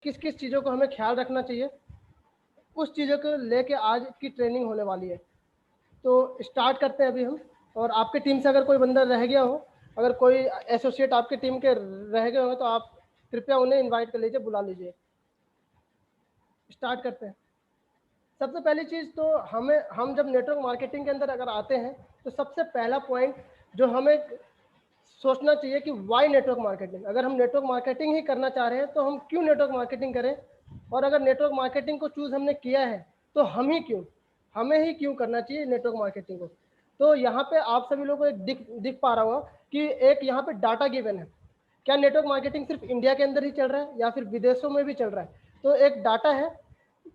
किस किस चीज़ों को हमें ख्याल रखना चाहिए, उस चीज़ों को लेके आज की ट्रेनिंग होने वाली है। तो स्टार्ट करते हैं अभी हम। और आपकी टीम से अगर कोई बंदा रह गया हो, अगर कोई एसोसिएट आपकी टीम के रह गए हो, तो आप कृपया उन्हें इनवाइट कर लीजिए, बुला लीजिए। स्टार्ट करते हैं। सबसे पहली चीज़ तो हम जब नेटवर्क मार्केटिंग के अंदर अगर आते हैं, तो सबसे पहला पॉइंट जो हमें सोचना चाहिए कि वाई नेटवर्क मार्केटिंग। अगर हम नेटवर्क मार्केटिंग ही करना चाह रहे हैं तो हम क्यों नेटवर्क मार्केटिंग करें, और अगर नेटवर्क मार्केटिंग को चूज़ हमने किया है तो हमें ही क्यों करना चाहिए नेटवर्क मार्केटिंग को। तो यहाँ पे आप सभी लोगों को एक दिख पा रहा होगा कि एक यहाँ पे डाटा गिवन है। क्या नेटवर्क मार्केटिंग सिर्फ इंडिया के अंदर ही चल रहा है या फिर विदेशों में भी चल रहा है? तो एक डाटा है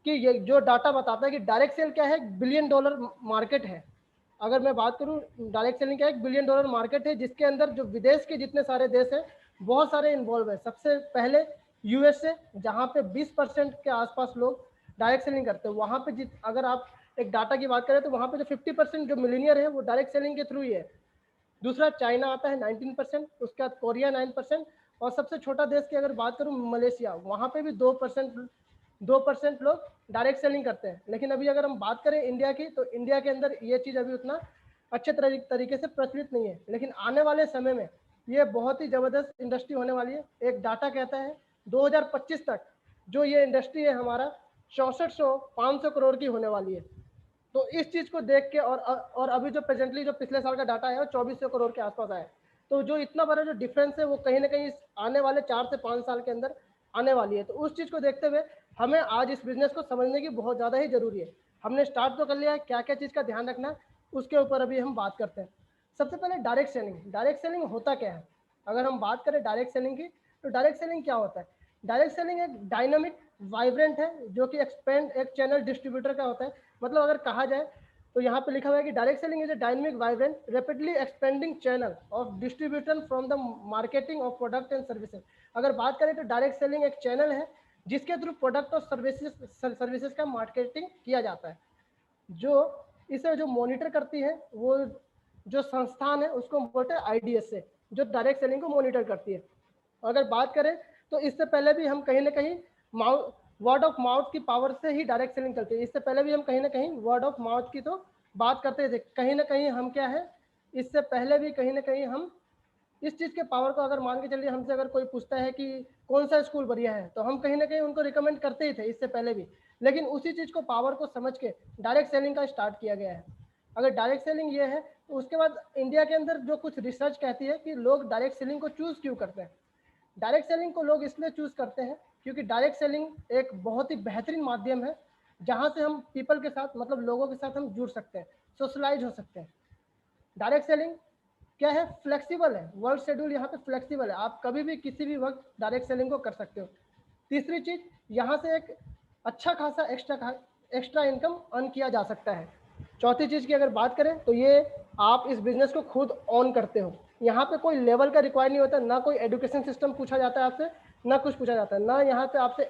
कि ये जो डाटा बताता है कि डायरेक्ट सेल क्या है, $1 बिलियन मार्केट है। अगर मैं बात करूं, डायरेक्ट सेलिंग क्या है, $1 बिलियन मार्केट है, जिसके अंदर जो विदेश के जितने सारे देश हैं बहुत सारे इन्वॉल्व है। सबसे पहले यूएसए, जहां पे 20% के आसपास लोग डायरेक्ट सेलिंग करते हैं। वहां पे अगर आप एक डाटा की बात करें तो वहां पे जो 50% जो मिलीनियर है वो डायरेक्ट सेलिंग के थ्रू ही है। दूसरा चाइना आता है 19%, उसके बाद कोरिया 9%, और सबसे छोटा देश की अगर बात करूं मलेशिया, वहां पे भी 2% लोग डायरेक्ट सेलिंग करते हैं। लेकिन अभी अगर हम बात करें इंडिया की, तो इंडिया के अंदर ये चीज़ अभी उतना अच्छे तरीके से प्रचलित नहीं है। लेकिन आने वाले समय में ये बहुत ही ज़बरदस्त इंडस्ट्री होने वाली है। एक डाटा कहता है 2025 तक जो ये इंडस्ट्री है हमारा 6400-500 करोड़ की होने वाली है। तो इस चीज़ को देख के और अभी जो प्रेजेंटली जो पिछले साल का डाटा है वो 2400 करोड़ के आसपास आया है। तो जो इतना बड़ा जो डिफरेंस है वो कहीं ना कहीं आने वाले 4 से 5 साल के अंदर आने वाली है। तो उस चीज़ को देखते हुए हमें आज इस बिजनेस को समझने की बहुत ज़्यादा ही जरूरी है। हमने स्टार्ट तो कर लिया है, क्या क्या चीज़ का ध्यान रखना है उसके ऊपर अभी हम बात करते हैं। सबसे पहले डायरेक्ट सेलिंग होता क्या है? अगर हम बात करें डायरेक्ट सेलिंग की, तो डायरेक्ट सेलिंग क्या होता है? डायरेक्ट सेलिंग एक डायनामिक वाइब्रेंट है जो कि एक्सपेंड एक चैनल डिस्ट्रीब्यूटर का होता है। मतलब अगर कहा जाए तो यहाँ पे लिखा हुआ है कि direct selling is a dynamic vibrant rapidly expanding channel of distribution from the marketing of product and services. अगर बात करें तो डायरेक्ट सेलिंग एक चैनल है जिसके थ्रू प्रोडक्ट और सर्विसेज का मार्केटिंग किया जाता है। जो इसे जो मॉनिटर करती है वो जो संस्थान है उसको बोलते हैं आईडीएस से, जो डायरेक्ट सेलिंग को मॉनिटर करती है। अगर बात करें तो इससे पहले भी हम कहीं ना कहीं वर्ड ऑफ माउथ की पावर से ही डायरेक्ट सेलिंग चलती है। इससे पहले भी हम कहीं ना कहीं वर्ड ऑफ माउथ की तो बात करते थे। कहीं ना कहीं हम क्या है, इससे पहले भी कहीं ना कहीं हम इस चीज़ के पावर को अगर मान के चलिए, हमसे अगर कोई पूछता है कि कौन सा स्कूल बढ़िया है तो हम कहीं ना कहीं उनको रिकमेंड करते ही थे इससे पहले भी। लेकिन उसी चीज़ को पावर को समझ के डायरेक्ट सेलिंग का स्टार्ट किया गया है। अगर डायरेक्ट सेलिंग ये है तो उसके बाद इंडिया के अंदर जो कुछ रिसर्च कहती है कि लोग डायरेक्ट सेलिंग को चूज़ क्यों करते हैं। डायरेक्ट सेलिंग को लोग इसलिए चूज़ करते हैं क्योंकि डायरेक्ट सेलिंग एक बहुत ही बेहतरीन माध्यम है जहाँ से हम पीपल के साथ, मतलब लोगों के साथ हम जुड़ सकते हैं, सोशलाइज हो सकते हैं। डायरेक्ट सेलिंग क्या है, फ्लेक्सिबल है। वर्क शेड्यूल यहाँ पे फ्लेक्सिबल है, आप कभी भी किसी भी वक्त डायरेक्ट सेलिंग को कर सकते हो। तीसरी चीज़, यहाँ से एक अच्छा खासा एक्स्ट्रा इनकम अर्न किया जा सकता है। चौथी चीज़ की अगर बात करें तो ये आप इस बिजनेस को खुद ऑन करते हो। यहाँ पे कोई लेवल का रिक्वायर नहीं होता, ना कोई एजुकेशन सिस्टम पूछा जाता है आपसे, ना कुछ पूछा जाता है, ना यहाँ पे आपसे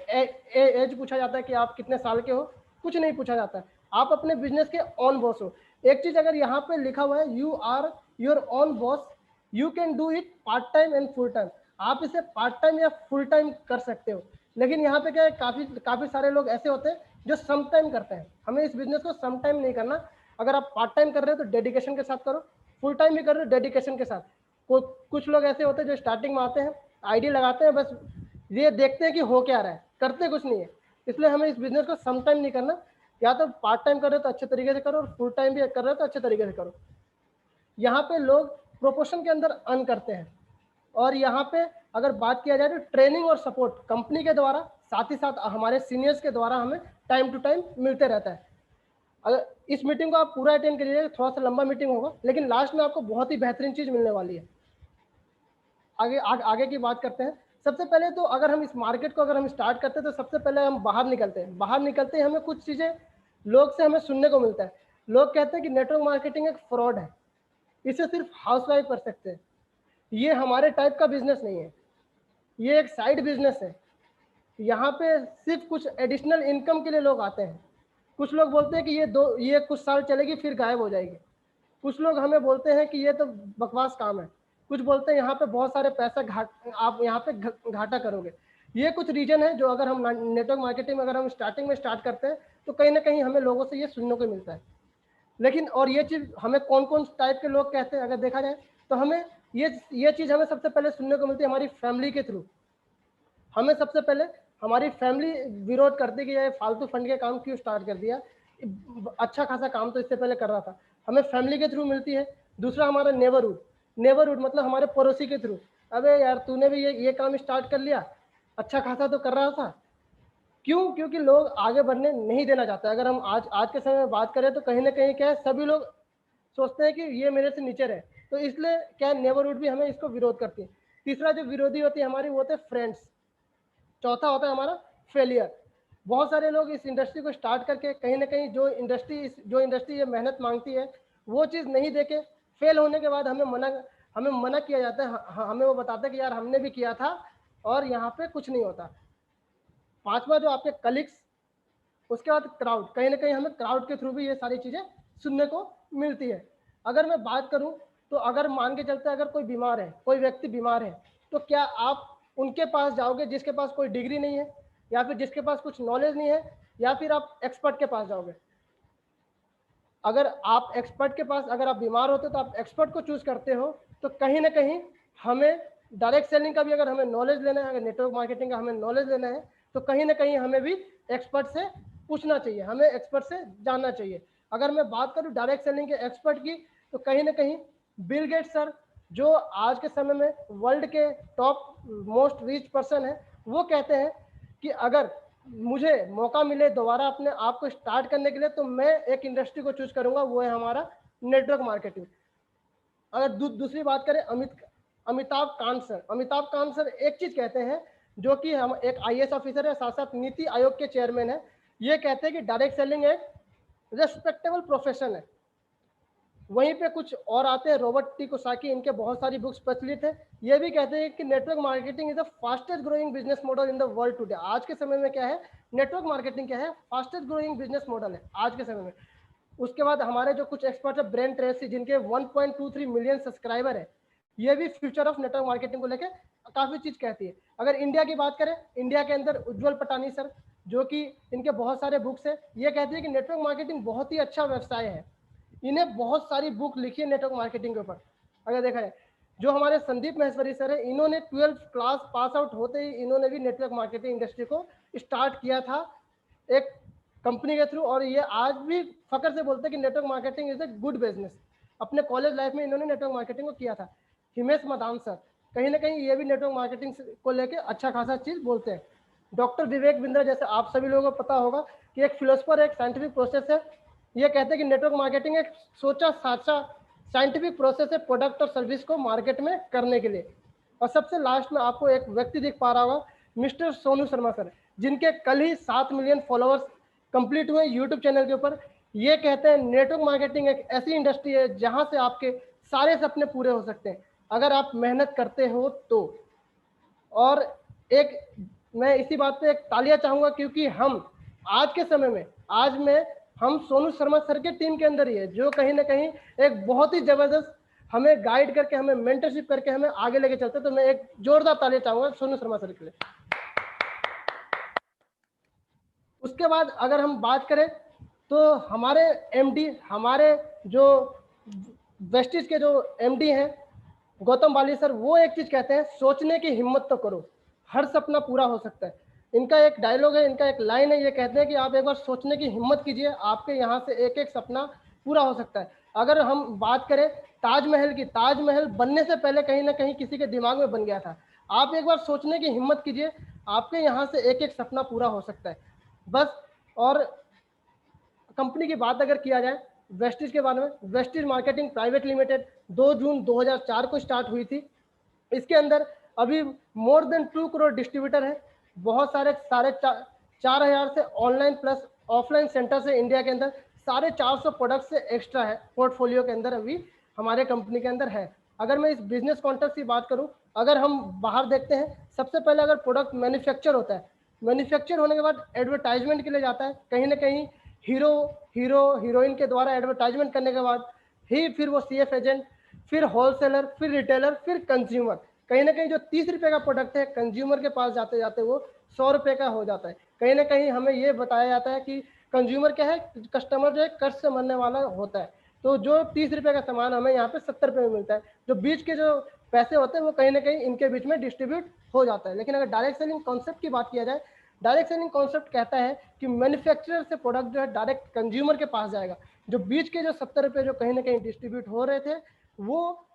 एज पूछा जाता है कि आप कितने साल के हो, कुछ नहीं पूछा जाता है। आप अपने बिजनेस के ऑन बॉस हो। एक चीज़ अगर यहाँ पे लिखा हुआ है, you are your own boss, you can do it part time and full time. आप इसे पार्ट टाइम या फुल टाइम कर सकते हो। लेकिन यहाँ पे क्या है, काफ़ी सारे लोग ऐसे होते हैं जो सम टाइम करते हैं। हमें इस बिजनेस को सम टाइम नहीं करना। अगर आप पार्ट टाइम कर रहे हो तो डेडिकेशन के साथ करो, फुल टाइम भी कर रहे हो डेडिकेशन के साथ। कुछ लोग ऐसे होते हैं जो स्टार्टिंग में आते हैं, आईडी लगाते हैं, बस ये देखते हैं कि हो क्या रहा है, करते कुछ नहीं है। इसलिए हमें इस बिजनेस को सम टाइम नहीं करना। या तो पार्ट टाइम कर रहे हो तो अच्छे तरीके से करो, और फुल टाइम भी कर रहे हो तो अच्छे तरीके से करो। यहाँ पे लोग प्रोपोर्शन के अंदर अर्न करते हैं। और यहाँ पे अगर बात किया जाए तो ट्रेनिंग और सपोर्ट कंपनी के द्वारा, साथ ही साथ हमारे सीनियर्स के द्वारा हमें टाइम टू टाइम मिलते रहता है। अगर इस मीटिंग को आप पूरा अटेंड करिए, थोड़ा सा लंबा मीटिंग होगा, लेकिन लास्ट में आपको बहुत ही बेहतरीन चीज़ मिलने वाली है। आगे की बात करते हैं। सबसे पहले तो अगर हम इस मार्केट को अगर हम स्टार्ट करते हैं तो सबसे पहले हम बाहर निकलते हैं। बाहर निकलते ही हमें कुछ चीज़ें लोग से हमें सुनने को मिलता है। लोग कहते हैं कि नेटवर्क मार्केटिंग एक फ्रॉड है, इसे सिर्फ हाउसवाइफ कर सकते हैं, ये हमारे टाइप का बिजनेस नहीं है, ये एक साइड बिजनेस है, यहाँ पे सिर्फ कुछ एडिशनल इनकम के लिए लोग आते हैं। कुछ लोग बोलते हैं कि ये कुछ साल चलेगी फिर गायब हो जाएगी। कुछ लोग हमें बोलते हैं कि ये तो बकवास काम है। कुछ बोलते हैं यहाँ पे बहुत सारे पैसा आप यहाँ पे घाटा करोगे। ये कुछ रीजन है जो अगर हम नेटवर्क मार्केटिंग में अगर हम स्टार्टिंग में स्टार्ट करते हैं तो कहीं ना कहीं हमें लोगों से ये सुनने को मिलता है। लेकिन और ये चीज़ हमें कौन कौन टाइप के लोग कहते हैं अगर देखा जाए तो हमें ये चीज़ हमें सबसे पहले सुनने को मिलती है हमारी फैमिली के थ्रू। हमें सबसे पहले हमारी फैमिली विरोध करती कि ये फालतू फंड के काम क्यों स्टार्ट कर दिया, अच्छा खासा काम तो इससे पहले कर रहा था, हमें फैमिली के थ्रू मिलती है। दूसरा हमारा नेबरहुड मतलब हमारे पड़ोसी के थ्रू, अबे यार तूने भी ये काम स्टार्ट कर लिया, अच्छा खासा तो कर रहा था। क्यों? क्योंकि लोग आगे बढ़ने नहीं देना चाहते। अगर हम आज के समय में बात करें तो कहीं ना कहीं क्या है, सभी लोग सोचते हैं कि ये मेरे से नीचे रहे, तो इसलिए क्या है नेबरहुड भी हमें इसको विरोध करती है। तीसरा जो विरोधी होती है हमारी वो होते हैं फ्रेंड्स। चौथा होता है हमारा फेलियर। बहुत सारे लोग इस इंडस्ट्री को स्टार्ट करके कहीं ना कहीं जो इंडस्ट्री ये मेहनत मांगती है वो चीज़ नहीं देके फेल होने के बाद हमें मना किया जाता है। हमें वो बताता है कि यार हमने भी किया था और यहाँ पे कुछ नहीं होता। पांचवा जो आपके कलीग्स, उसके बाद क्राउड। कहीं ना कहीं हमें क्राउड के थ्रू भी ये सारी चीज़ें सुनने को मिलती है। अगर मैं बात करूं तो अगर मान के चलते अगर कोई बीमार है, कोई व्यक्ति बीमार है, तो क्या आप उनके पास जाओगे जिसके पास कोई डिग्री नहीं है या फिर जिसके पास कुछ नॉलेज नहीं है, या फिर आप एक्सपर्ट के पास जाओगे? अगर आप एक्सपर्ट के पास, अगर आप बीमार होते तो आप एक्सपर्ट को चूज करते हो। तो कहीं ना कहीं हमें डायरेक्ट सेलिंग का भी अगर हमें नॉलेज लेना है, अगर नेटवर्क मार्केटिंग का हमें नॉलेज लेना है, तो कहीं ना कहीं हमें भी एक्सपर्ट से पूछना चाहिए, हमें एक्सपर्ट से जानना चाहिए। अगर मैं बात करूं डायरेक्ट सेलिंग के एक्सपर्ट की, तो कहीं ना कहीं बिल गेट्स सर, जो आज के समय में वर्ल्ड के टॉप मोस्ट रिच पर्सन है, वो कहते हैं कि अगर मुझे मौका मिले दोबारा अपने आप को स्टार्ट करने के लिए तो मैं एक इंडस्ट्री को चूज करूंगा, वो है हमारा नेटवर्क मार्केटिंग। अगर दूसरी बात करें अमिताभ कांत सर एक चीज कहते हैं, जो कि हम एक आईएएस ऑफिसर है, साथ साथ नीति आयोग के चेयरमैन है। ये कहते हैं कि डायरेक्ट सेलिंग एक रेस्पेक्टेबल प्रोफेशन है। वहीं पे कुछ और आते हैं, रॉबर्ट टी कोसाकी, इनके बहुत सारी बुक्स प्रचलित है। ये भी कहते हैं कि network marketing is the fastest growing business model in the world today. आज के समय में क्या है, नेटवर्क मार्केटिंग क्या है, फास्टेस्ट ग्रोइंग बिजनेस मॉडल है आज के समय में। उसके बाद हमारे जो कुछ एक्सपर्ट है, ब्रेन ट्रेसी, जिनके 1.23 मिलियन सब्सक्राइबर है, ये भी फ्यूचर ऑफ नेटवर्क मार्केटिंग को लेकर काफी चीज कहती है। अगर इंडिया की बात करें, इंडिया के अंदर उज्जवल पटानी सर, जो कि इनके बहुत सारे बुक्स है, ये कहते हैं कि नेटवर्क मार्केटिंग बहुत ही अच्छा व्यवसाय है। इन्हें बहुत सारी बुक लिखी है नेटवर्क मार्केटिंग के ऊपर। अगर देखा जाए, जो हमारे संदीप महेश्वरी सर है, इन्होंने 12th क्लास पास आउट होते ही इन्होंने भी नेटवर्क मार्केटिंग इंडस्ट्री को स्टार्ट किया था एक कंपनी के थ्रू, और ये आज भी फकर से बोलते हैं कि network marketing is a good business. अपने कॉलेज लाइफ में इन्होंने नेटवर्क मार्केटिंग को किया था। हिमेश मदान सर, कहीं ना कहीं ये भी नेटवर्क मार्केटिंग को लेकर अच्छा खासा चीज बोलते हैं। डॉक्टर विवेक बिंद्रा, जैसे आप सभी लोगों को पता होगा कि एक फिलोसफर, एक साइंटिफिक प्रोसेस है। ये कहते हैं कि नेटवर्क मार्केटिंग एक सोचा साचा साइंटिफिक प्रोसेस है प्रोडक्ट और सर्विस को मार्केट में करने के लिए। और सबसे लास्ट में आपको एक व्यक्ति दिख पा रहा होगा, मिस्टर सोनू शर्मा सर, जिनके कल ही 7 मिलियन फॉलोअर्स कंप्लीट हुए यूट्यूब चैनल के ऊपर। ये कहते हैं नेटवर्क मार्केटिंग एक ऐसी इंडस्ट्री है जहां से आपके सारे सपने पूरे हो सकते हैं अगर आप मेहनत करते हो तो। और एक मैं इसी बात पे एक तालियां चाहूंगा, क्योंकि हम आज के समय में हम सोनू शर्मा सर के टीम के अंदर ही है, जो कहीं ना कहीं एक बहुत ही जबरदस्त हमें गाइड करके, हमें मेंटरशिप करके हमें आगे लेके चलते। तो मैं एक जोरदार तालियां चाहूंगा सोनू शर्मा सर के लिए। उसके बाद अगर हम बात करें तो हमारे एमडी, हमारे जो वेस्टिज के जो एमडी हैं गौतम बाली सर, वो एक चीज कहते हैं, सोचने की हिम्मत तो करो, हर सपना पूरा हो सकता है। इनका एक डायलॉग है, इनका एक लाइन है, ये कहते हैं कि आप एक बार सोचने की हिम्मत कीजिए, आपके यहाँ से एक एक सपना पूरा हो सकता है। अगर हम बात करें ताजमहल की, ताजमहल बनने से पहले कहीं ना कहीं किसी के दिमाग में बन गया था। आप एक बार सोचने की हिम्मत कीजिए, आपके यहाँ से एक एक सपना पूरा हो सकता है बस। और कंपनी की बात अगर किया जाए वेस्टिज के बारे में, वेस्टिज मार्केटिंग प्राइवेट लिमिटेड 2 जून 2004 को स्टार्ट हुई थी। इसके अंदर अभी मोर देन 2 करोड़ डिस्ट्रीब्यूटर है, बहुत सारे 4,500 से ऑनलाइन प्लस ऑफलाइन सेंटर से इंडिया के अंदर 450 प्रोडक्ट से एक्स्ट्रा है पोर्टफोलियो के अंदर अभी हमारे कंपनी के अंदर है। अगर मैं इस बिजनेस कॉन्टेक्स्ट की बात करूं, अगर हम बाहर देखते हैं, सबसे पहले अगर प्रोडक्ट मैन्युफैक्चर होता है, मैन्युफैक्चर होने के बाद एडवर्टाइजमेंट के लिए जाता है, कहीं ना कहीं हीरोइन के द्वारा एडवर्टाइजमेंट करने के बाद ही फिर वो सीएफ एजेंट, फिर होलसेलर, फिर रिटेलर, फिर कंज्यूमर। कहीं ना कहीं जो 30 रुपये का प्रोडक्ट है कंज्यूमर के पास जाते जाते वो 100 रुपये का हो जाता है। कहीं ना कहीं हमें ये बताया जाता है कि कंज्यूमर क्या है, कस्टमर जो है कष्ट से मरने वाला होता है। तो जो 30 रुपये का सामान हमें यहाँ पे 70 रुपये में मिलता है, जो बीच के जो पैसे होते हैं वो कहीं ना कहीं इनके बीच में डिस्ट्रीब्यूट हो जाता है। लेकिन अगर डायरेक्ट सेलिंग कॉन्सेप्ट की बात किया जाए, डायरेक्ट सेलिंग कॉन्सेप्ट कहता है कि मैन्युफैक्चरर से प्रोडक्ट जो है डायरेक्ट कंज्यूमर के पास जाएगा। जो बीच के जो 70 रुपये जो कहीं ना कहीं डिस्ट्रीब्यूट हो रहे थे, वो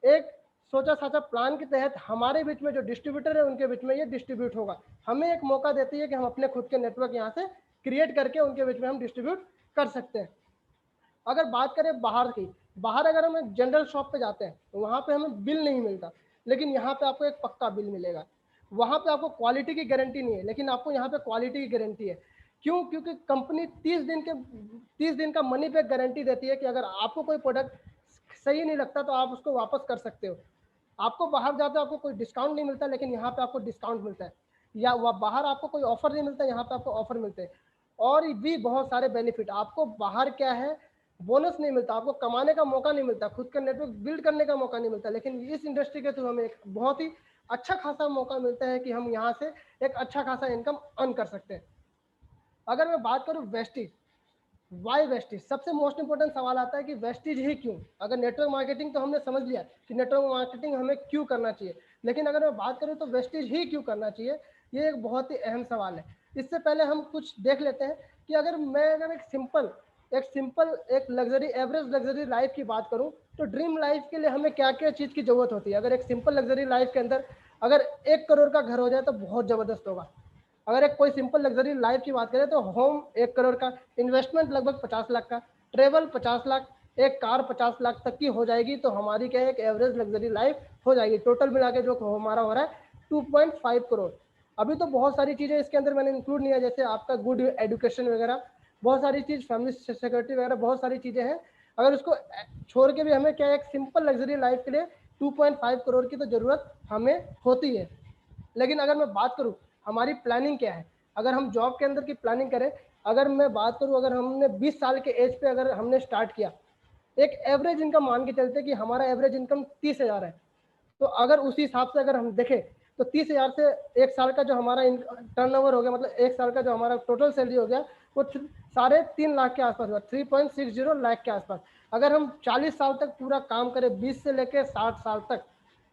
एक सोचा साचा प्लान के तहत हमारे बीच में जो डिस्ट्रीब्यूटर है उनके बीच में ये डिस्ट्रीब्यूट होगा। हमें एक मौका देती है कि हम अपने खुद के नेटवर्क यहाँ से क्रिएट करके उनके बीच में हम डिस्ट्रीब्यूट कर सकते हैं। अगर बात करें बाहर की, बाहर अगर हम जनरल शॉप पे जाते हैं तो वहाँ पे हमें बिल नहीं मिलता, लेकिन यहाँ पे आपको एक पक्का बिल मिलेगा। वहाँ पे आपको क्वालिटी की गारंटी नहीं है, लेकिन आपको यहाँ पे क्वालिटी की गारंटी है। क्यों? क्योंकि कंपनी 30 दिन का मनी बैक गारंटी देती है कि अगर आपको कोई प्रोडक्ट सही नहीं लगता तो आप उसको वापस कर सकते हो। आपको बाहर जाते हो आपको कोई डिस्काउंट नहीं मिलता, लेकिन यहाँ पे आपको डिस्काउंट मिलता है, या वह बाहर आपको कोई ऑफर नहीं मिलता, यहाँ पे आपको ऑफर मिलते हैं। और भी बहुत सारे बेनिफिट आपको बाहर क्या है, बोनस नहीं मिलता, आपको कमाने का मौका नहीं मिलता, खुद का नेटवर्क बिल्ड करने का मौका नहीं मिलता, लेकिन इस इंडस्ट्री के थ्रू हमें एक बहुत ही अच्छा खासा मौका मिलता है कि हम यहाँ से एक अच्छा खासा इनकम अर्न कर सकते हैं। अगर मैं बात करूँ वेस्टेज, वाई वेस्टेज, सबसे मोस्ट इंपॉर्टेंट सवाल आता है कि वेस्टेज ही क्यों। अगर नेटवर्क मार्केटिंग तो हमने समझ लिया कि नेटवर्क मार्केटिंग हमें क्यों करना चाहिए, लेकिन अगर मैं बात करूँ तो वेस्टेज ही क्यों करना चाहिए, ये एक बहुत ही अहम सवाल है। इससे पहले हम कुछ देख लेते हैं कि अगर एक सिंपल एक लग्जरी एवरेज लग्जरी लाइफ की बात करूं तो ड्रीम लाइफ के लिए हमें क्या क्या चीज़ की जरूरत होती है। अगर एक सिंपल लग्जरी लाइफ के अंदर अगर 1 करोड़ का घर हो जाए तो बहुत ज़बरदस्त होगा। अगर एक कोई सिंपल लग्जरी लाइफ की बात करें तो होम 1 करोड़ का, इन्वेस्टमेंट लगभग 50 लाख का, ट्रेवल 50 लाख, एक कार 50 लाख तक की हो जाएगी तो हमारी क्या है, एक एवरेज लग्जरी लाइफ हो जाएगी। टोटल मिला के जो हमारा हो रहा है 2.5 करोड़। अभी तो बहुत सारी चीज़ें इसके अंदर मैंने इंक्लूड नहीं है, जैसे आपका गुड एजुकेशन वगैरह, बहुत सारी चीज़, फैमिली सिक्योरिटी वगैरह, बहुत सारी चीज़ें हैं। अगर उसको छोड़ के भी हमें क्या है, एक सिंपल लग्जरी लाइफ के लिए 2.5 करोड़ की तो ज़रूरत हमें होती है। लेकिन अगर मैं बात करूं हमारी प्लानिंग क्या है, अगर हम जॉब के अंदर की प्लानिंग करें, अगर मैं बात करूं अगर हमने 20 साल के एज पे अगर हमने स्टार्ट किया, एक एवरेज इनकम मान के चलते कि हमारा एवरेज इनकम 30,000 है, तो अगर उसी हिसाब से अगर हम देखें तो 30,000 से एक साल का जो हमारा टर्नओवर हो गया, मतलब एक साल का जो हमारा टोटल सैलरी हो गया वो 3.5 लाख के आसपास हुआ, 3.60 लाख के आसपास। अगर हम 40 साल तक पूरा काम करें, 20 से लेकर 60 साल तक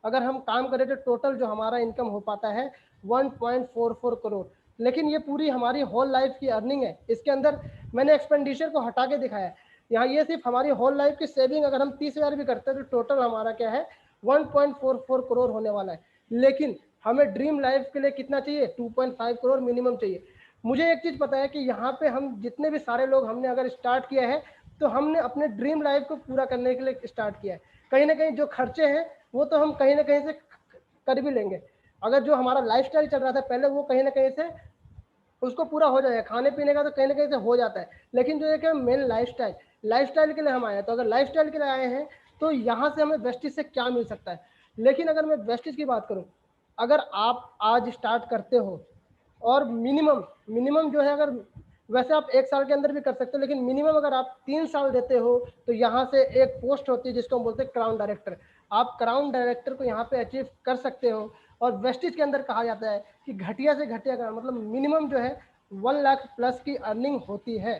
अगर हम काम करें तो टोटल जो हमारा इनकम हो पाता है 1.44 करोड़। लेकिन ये पूरी हमारी होल लाइफ की अर्निंग है। इसके अंदर मैंने एक्सपेंडिचर को हटा के दिखाया है। यहाँ ये सिर्फ हमारी होल लाइफ की सेविंग अगर हम 30,000 भी करते हैं तो टोटल हमारा क्या है 1.44 करोड़ होने वाला है। लेकिन हमें ड्रीम लाइफ के लिए कितना चाहिए, 2.5 करोड़ मिनिमम चाहिए। मुझे एक चीज़ पता है कि यहाँ पे हम जितने भी सारे लोग हमने अगर स्टार्ट किया है तो हमने अपने ड्रीम लाइफ को पूरा करने के लिए स्टार्ट किया है। कहीं ना कहीं जो खर्चे हैं वो तो हम कहीं ना कहीं से कर भी लेंगे। अगर जो हमारा लाइफस्टाइल चल रहा था पहले वो कहीं ना कहीं से उसको पूरा हो जाएगा, खाने पीने का तो कहीं ना कहीं से हो जाता है। लेकिन जो एक मेन लाइफस्टाइल के लिए हम आए हैं, तो अगर लाइफस्टाइल के लिए आए हैं तो यहाँ से हमें वेस्टेज से क्या मिल सकता है। लेकिन अगर मैं वेस्टेज की बात करूँ, अगर आप आज स्टार्ट करते हो और मिनिमम जो है, अगर वैसे आप 1 साल के अंदर भी कर सकते हो, लेकिन मिनिमम अगर आप 3 साल देते हो तो यहाँ से एक पोस्ट होती है जिसको हम बोलते हैं क्राउन डायरेक्टर। आप क्राउन डायरेक्टर को यहाँ पे अचीव कर सकते हो। और वेस्टेज के अंदर कहा जाता है कि घटिया से घटिया का मतलब मिनिमम जो है 1 लाख प्लस की अर्निंग होती है।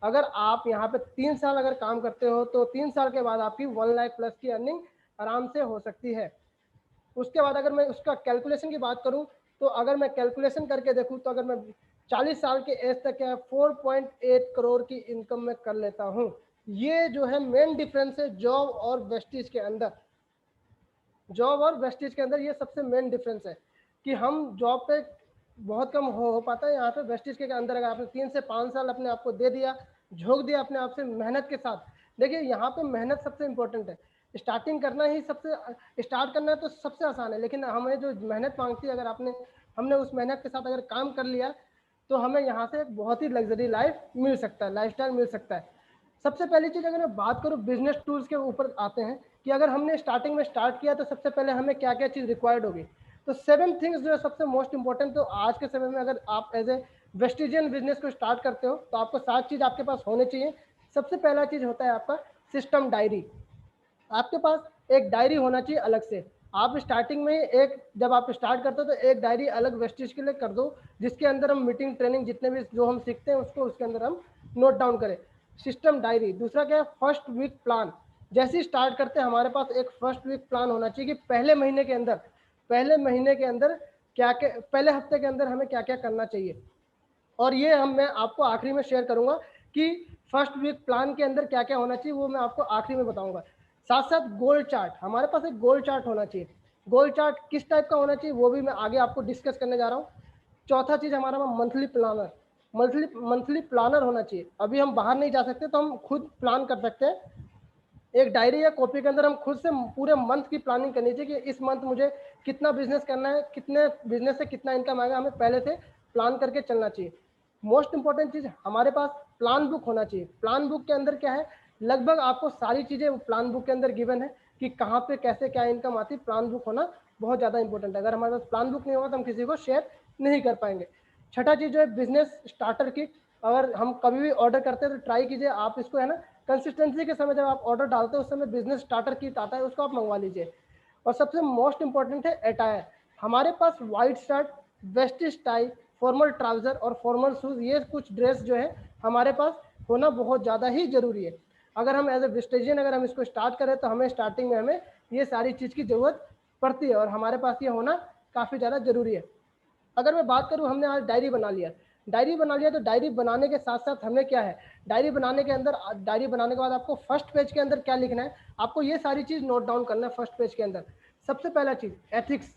अगर आप यहाँ पे 3 साल अगर काम करते हो तो 3 साल के बाद आपकी 1 लाख प्लस की अर्निंग आराम से हो सकती है। उसके बाद अगर मैं उसका कैलकुलेशन की बात करूं तो अगर मैं कैलकुलेशन करके देखूं तो अगर मैं 40 साल के एज तक क्या 4.8 करोड़ की इनकम में कर लेता हूं। ये जो है मेन डिफरेंस है जॉब और वेस्टेज के अंदर। जॉब और वेस्टेज के अंदर ये सबसे मेन डिफरेंस है कि हम जॉब पे बहुत कम हो पाता है, यहाँ पे वेस्टेज के अंदर अगर आपने 3 से 5 साल अपने आप को दे दिया, झोंक दिया अपने आप से मेहनत के साथ। देखिए यहाँ पे मेहनत सबसे इम्पोर्टेंट है। स्टार्टिंग करना ही स्टार्ट करना है तो सबसे आसान है, लेकिन हमें जो मेहनत मांगती है अगर हमने उस मेहनत के साथ अगर काम कर लिया तो हमें यहाँ से बहुत ही लग्जरी लाइफ मिल सकता है, लाइफस्टाइल मिल सकता है। सबसे पहली चीज़ अगर मैं बात करूँ बिजनेस टूल्स के ऊपर आते हैं कि अगर हमने स्टार्टिंग में स्टार्ट किया तो सबसे पहले हमें क्या क्या चीज़ रिक्वायर्ड होगी। तो 7 थिंग्स जो है सबसे मोस्ट इंपॉर्टेंट, तो आज के समय में अगर आप एज ए वेस्टिजियन बिजनेस को स्टार्ट करते हो तो आपको 7 चीज़ आपके पास होने चाहिए। सबसे पहला चीज़ होता है आपका सिस्टम डायरी। आपके पास एक डायरी होना चाहिए अलग से। आप स्टार्टिंग में एक जब आप स्टार्ट करते हो तो एक डायरी अलग वेस्टेज के लिए कर दो, जिसके अंदर हम मीटिंग ट्रेनिंग जितने भी जो हम सीखते हैं उसको उसके अंदर हम नोट डाउन करें। System diary. दूसरा क्या है, फर्स्ट वीक प्लान। जैसे ही स्टार्ट करते हैं हमारे पास एक फर्स्ट वीक प्लान होना चाहिए कि पहले महीने के अंदर क्या क्या, पहले हफ्ते के अंदर हमें क्या क्या करना चाहिए। और ये मैं आपको आखिरी में शेयर करूंगा कि फर्स्ट वीक प्लान के अंदर क्या क्या होना चाहिए, वो मैं आपको आखिरी में बताऊंगा। साथ साथ गोल चार्ट, हमारे पास एक गोल चार्ट होना चाहिए। गोल चार्ट किस टाइप का होना चाहिए वो भी मैं आगे आपको डिस्कस करने जा रहा हूँ। चौथा चीज़ हमारा मंथली प्लानर। मंथली प्लानर होना चाहिए। अभी हम बाहर नहीं जा सकते तो हम खुद प्लान कर सकते हैं। एक डायरी या कॉपी के अंदर हम खुद से पूरे मंथ की प्लानिंग करनी चाहिए कि इस मंथ मुझे कितना बिजनेस करना है, कितने बिजनेस से कितना इनकम आएगा, हमें पहले से प्लान करके चलना चाहिए। मोस्ट इंपॉर्टेंट चीज़ हमारे पास प्लान बुक होना चाहिए। प्लान बुक के अंदर क्या है, लगभग आपको सारी चीज़ें प्लान बुक के अंदर गिवन है कि कहाँ पे कैसे क्या इनकम आती है। प्लान बुक होना बहुत ज़्यादा इंपॉर्टेंट है। अगर हमारे पास प्लान बुक नहीं होगा तो हम किसी को शेयर नहीं कर पाएंगे। छठा चीज़ जो है बिजनेस स्टार्टर किट। अगर हम कभी भी ऑर्डर करते हैं तो ट्राई कीजिए आप इसको, है ना, कंसिस्टेंसी के समय जब आप ऑर्डर डालते हैं उस समय बिजनेस स्टार्टर किट आता है, उसको आप मंगवा लीजिए। और सबसे मोस्ट इंपॉर्टेंट है अटायर। हमारे पास white shirt, Vestige tie, formal trouser और फॉर्मल शूज, ये कुछ ड्रेस जो है हमारे पास होना बहुत ज़्यादा ही जरूरी है। अगर हम एज ए वेस्टेजियन अगर हम इसको स्टार्ट करें तो हमें स्टार्टिंग में हमें ये सारी चीज़ की ज़रूरत पड़ती है और हमारे पास ये होना काफ़ी ज़्यादा जरूरी है। अगर मैं बात करूं, हमने आज डायरी बना लिया, तो डायरी बनाने के साथ साथ हमें क्या है, डायरी बनाने के बाद आपको फर्स्ट पेज के अंदर क्या लिखना है, आपको ये सारी चीज़ नोट डाउन करना है फर्स्ट पेज के अंदर। सबसे पहला चीज़ एथिक्स,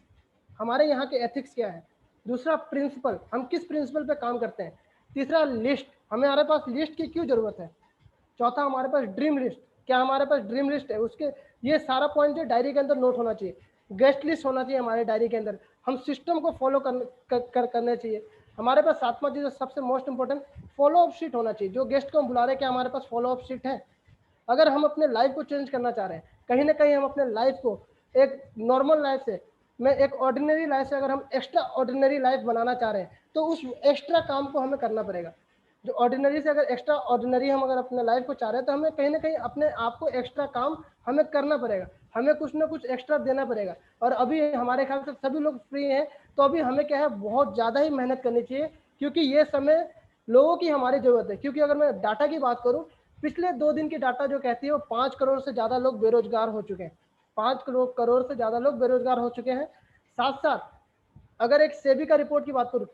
हमारे यहाँ के एथिक्स क्या है। दूसरा प्रिंसिपल, हम किस प्रिंसिपल पे काम करते हैं। तीसरा लिस्ट, हमारे पास लिस्ट की क्यों ज़रूरत है। चौथा हमारे पास ड्रीम लिस्ट, क्या हमारे पास ड्रीम लिस्ट है, उसके ये सारा पॉइंट जो डायरी के अंदर नोट होना चाहिए। गेस्ट लिस्ट होना चाहिए हमारे डायरी के अंदर, हम सिस्टम को फॉलो करने चाहिए। हमारे पास सातवां चीज़ सबसे most important follow up sheet होना चाहिए। जो गेस्ट को हम बुला रहे हैं क्या हमारे पास फॉलो अप शीट है। अगर हम अपने लाइफ को चेंज करना चाह रहे हैं, कहीं ना कहीं हम अपने लाइफ को एक नॉर्मल लाइफ से, मैं एक ऑर्डिनरी लाइफ से अगर हम एक्स्ट्रा ऑर्डिनरी लाइफ बनाना चाह रहे हैं तो उस एक्स्ट्रा काम को हमें करना पड़ेगा। जो ऑर्डिनरी से अगर एक्स्ट्रा ऑर्डिनरी हम अगर अपने लाइफ को चाह रहे हैं तो हमें कहीं ना कहीं अपने आप को एक्स्ट्रा काम हमें करना पड़ेगा, हमें कुछ ना कुछ एक्स्ट्रा देना पड़ेगा। और अभी हमारे ख्याल से सभी लोग फ्री हैं तो अभी हमें क्या है बहुत ज़्यादा ही मेहनत करनी चाहिए, क्योंकि ये समय लोगों की हमारी ज़रूरत है। क्योंकि अगर मैं डाटा की बात करूँ, पिछले 2 दिन की डाटा जो कहती है वो 5 करोड़ से ज़्यादा लोग बेरोजगार हो चुके हैं। 5 करोड़ से ज़्यादा लोग बेरोजगार हो चुके हैं। साथ साथ अगर एक सेबी का रिपोर्ट की बात करूँ,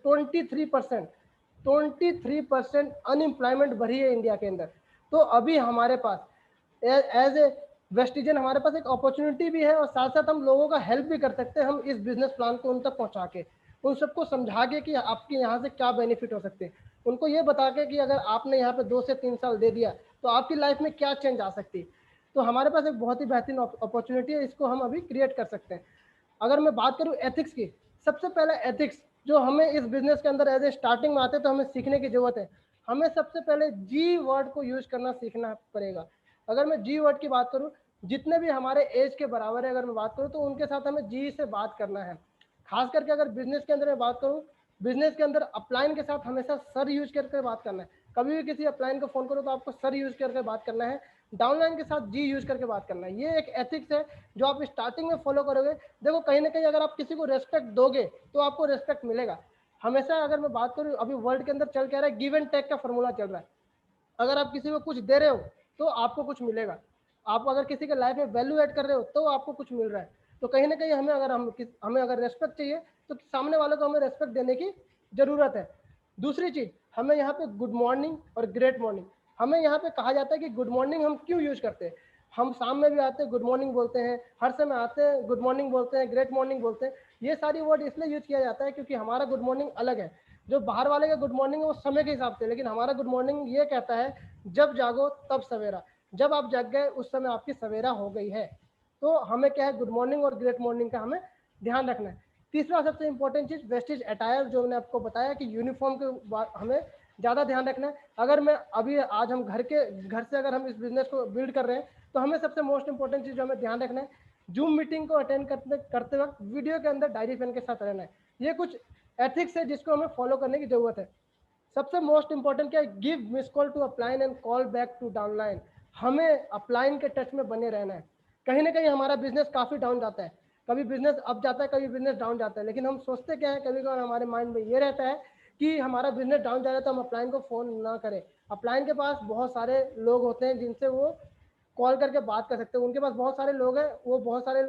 23% अनएम्प्लॉयमेंट बढ़ी है इंडिया के अंदर। तो अभी हमारे पास एज ए वेस्टिजन हमारे पास एक अपॉर्चुनिटी भी है और साथ साथ हम लोगों का हेल्प भी कर सकते हैं। हम इस बिजनेस प्लान को उन तक पहुंचा के, उन सबको समझा के कि आपके यहाँ से क्या बेनिफिट हो सकते हैं, उनको ये बता के कि अगर आपने यहाँ पे 2 से 3 साल दे दिया तो आपकी लाइफ में क्या चेंज आ सकती है। तो हमारे पास एक बहुत ही बेहतरीन अपॉर्चुनिटी है, इसको हम अभी क्रिएट कर सकते हैं। अगर मैं बात करूँ एथिक्स की, सबसे पहले एथिक्स जो हमें इस बिजनेस के अंदर एज ए स्टार्टिंग में आते हैं तो हमें सीखने की जरूरत है। हमें सबसे पहले जी वर्ड को यूज करना सीखना पड़ेगा। अगर मैं जी वर्ड की बात करूँ, जितने भी हमारे एज के बराबर है अगर मैं बात करूँ तो उनके साथ हमें जी से बात करना है। खास करके अगर बिजनेस के अंदर मैं बात करूँ, बिजनेस के अंदर अपलाइन के साथ हमेशा सर यूज करके बात करना है। कभी भी किसी अपलाइन को फोन करो तो आपको सर यूज करके बात करना है। डाउनलाइन के साथ जी यूज करके बात करना है। ये एक एथिक्स है जो आप स्टार्टिंग में फॉलो करोगे। देखो कहीं ना कहीं अगर आप किसी को रेस्पेक्ट दोगे तो आपको रेस्पेक्ट मिलेगा। हमेशा अगर मैं बात करूँ, अभी वर्ल्ड के अंदर चल क्या रहा है, गिव एंड टेक का फॉर्मूला चल रहा है। अगर आप किसी को कुछ दे रहे हो तो आपको कुछ मिलेगा। आप अगर किसी के लाइफ में वैल्यू ऐड कर रहे हो तो आपको कुछ मिल रहा है। तो कहीं ना कहीं हमें अगर रेस्पेक्ट चाहिए तो सामने वाले को हमें रेस्पेक्ट देने की जरूरत है। दूसरी चीज, हमें यहाँ पे गुड मॉर्निंग और ग्रेट मॉर्निंग, हमें यहाँ पे कहा जाता है कि गुड मॉर्निंग हम क्यों यूज करते हैं। हम शाम में भी आते हैं गुड मॉर्निंग बोलते हैं, हर समय आते हैं गुड मॉर्निंग बोलते हैं, ग्रेट मॉर्निंग बोलते हैं। ये सारी वर्ड इसलिए यूज किया जाता है क्योंकि हमारा गुड मॉर्निंग अलग है। जो बाहर वाले का गुड मॉर्निंग है वो समय के हिसाब से, लेकिन हमारा गुड मॉर्निंग ये कहता है जब जागो तब सवेरा, जब आप जग गए उस समय आपकी सवेरा हो गई है। तो हमें क्या है, गुड मॉर्निंग और ग्रेट मॉर्निंग का हमें ध्यान रखना है। तीसरा सबसे इंपॉर्टेंट चीज वेस्टेज अटायर, जो मैंने आपको बताया कि यूनिफॉर्म के हमें ज़्यादा ध्यान रखना है। अगर मैं अभी आज हम घर से अगर हम इस बिजनेस को बिल्ड कर रहे हैं तो हमें सबसे मोस्ट इंपॉर्टेंट चीज़ जो हमें ध्यान रखना है, जूम मीटिंग को अटेंड करते वक्त वीडियो के अंदर डायरी पेन के साथ रहना है। ये कुछ एथिक्स है जिसको हमें फॉलो करने की जरूरत है। सबसे मोस्ट इंपॉर्टेंट क्या है, give miss call to upline and call back to downline. हमें अपलाइन के टच में बने रहना है। कहीं ना कहीं हमारा बिजनेस काफ़ी डाउन जाता है, कभी बिजनेस अप जाता है, कभी बिजनेस डाउन जाता है, लेकिन हम सोचते क्या है, कभी कभार हमारे माइंड में ये रहता है कि हमारा बिजनेस डाउन जा रहा है तो हम अपलाइन को फ़ोन ना करें। अपलाइन के पास बहुत सारे लोग होते हैं जिनसे वो कॉल करके बात कर सकते हैं, उनके पास बहुत सारे लोग हैं, वो बहुत सारे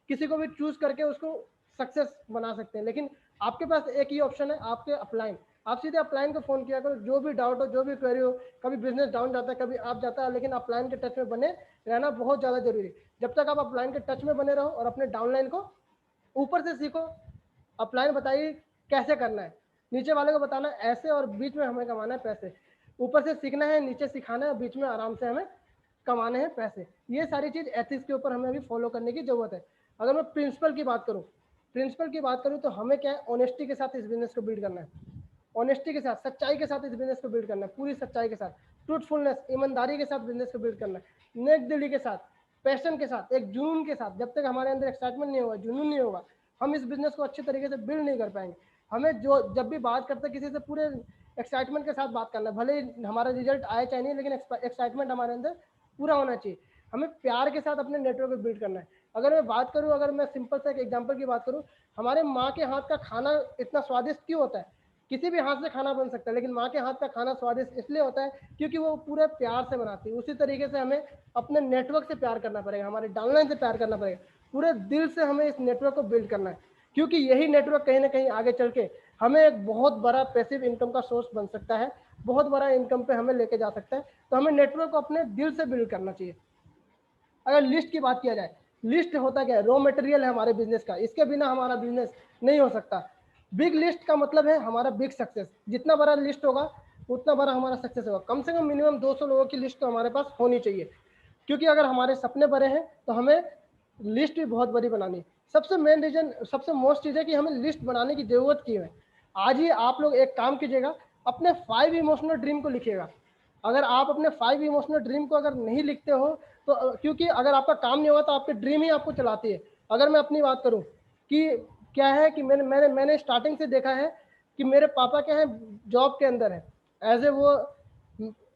किसी को भी चूज करके उसको सक्सेस बना सकते हैं। लेकिन आपके पास एक ही ऑप्शन है, आपके अपलाइन। आप सीधे अपलाइन को फ़ोन किया करो, जो भी डाउट हो, जो भी क्वेरी हो। कभी बिजनेस डाउन जाता है, कभी अप जाता है, लेकिन अपलाइन के टच में बने रहना बहुत ज़्यादा जरूरी है। जब तक आप अपलाइन के टच में बने रहो और अपने डाउनलाइन को ऊपर से सीखो। अपलाइन बताइए कैसे करना है, नीचे वाले को बताना ऐसे, और बीच में हमें कमाना है पैसे। ऊपर से सीखना है, नीचे सिखाना है, बीच में आराम से हमें कमाने हैं पैसे। ये सारी चीज़ एथिक्स के ऊपर हमें अभी फॉलो करने की जरूरत है। अगर मैं प्रिंसिपल की बात करूँ तो हमें क्या है, ऑनेस्टी के साथ इस बिजनेस को बिल्ड करना है। ऑनेस्टी के साथ, सच्चाई के साथ इस बिजनेस को बिल्ड करना है, पूरी सच्चाई के साथ, ट्रूथफुलनेस, ईमानदारी के साथ बिजनेस को बिल्ड करना है, नेक दिली के साथ, पैशन के साथ, एक जुनून के साथ। जब तक हमारे अंदर एक्साइटमेंट नहीं होगा, जुनून नहीं होगा, हम इस बिजनेस को अच्छे तरीके से बिल्ड नहीं कर पाएंगे। हमें जो जब भी बात करते हैं किसी से, पूरे एक्साइटमेंट के साथ बात करना है, भले ही हमारा रिजल्ट आए चाहे नहीं, लेकिन एक्साइटमेंट हमारे अंदर पूरा होना चाहिए। हमें प्यार के साथ अपने नेटवर्क को बिल्ड करना है। अगर मैं बात करूं, अगर मैं सिंपल सा एक एग्जांपल की बात करूं, हमारे माँ के हाथ का खाना इतना स्वादिष्ट क्यों होता है? किसी भी हाथ से खाना बन सकता है, लेकिन माँ के हाथ का खाना स्वादिष्ट इसलिए होता है क्योंकि वो पूरे प्यार से बनाती है। उसी तरीके से हमें अपने नेटवर्क से प्यार करना पड़ेगा, हमारे डाउनलाइन से प्यार करना पड़ेगा, पूरे दिल से हमें इस नेटवर्क को बिल्ड करना है। क्योंकि यही नेटवर्क कहीं ना कहीं आगे चल के हमें एक बहुत बड़ा पैसिव इनकम का सोर्स बन सकता है, बहुत बड़ा इनकम पे हमें लेके जा सकता है। तो हमें नेटवर्क को अपने दिल से बिल्ड करना चाहिए। अगर लिस्ट की बात किया जाए, लिस्ट होता क्या है? रॉ मटेरियल है हमारे बिजनेस का, इसके बिना हमारा बिजनेस नहीं हो सकता। बिग लिस्ट का मतलब है हमारा बिग सक्सेस। जितना बड़ा लिस्ट होगा उतना बड़ा हमारा सक्सेस होगा। कम से कम मिनिमम 200 लोगों की लिस्ट तो हमारे पास होनी चाहिए, क्योंकि अगर हमारे सपने बड़े हैं तो हमें लिस्ट भी बहुत बड़ी बनानी है। सबसे मेन रीजन, सबसे मोस्ट चीज़ है कि हमें लिस्ट बनाने की जरूरत क्यों है। आज ही आप लोग एक काम कीजिएगा, अपने 5 इमोशनल ड्रीम को लिखिएगा। अगर आप अपने 5 इमोशनल ड्रीम को अगर नहीं लिखते हो तो क्योंकि अगर आपका काम नहीं होगा तो आपके ड्रीम ही आपको चलाती है। अगर मैं अपनी बात करूं कि क्या है कि मैंने स्टार्टिंग से देखा है कि मेरे पापा क्या है, जॉब के अंदर है, एज ए वो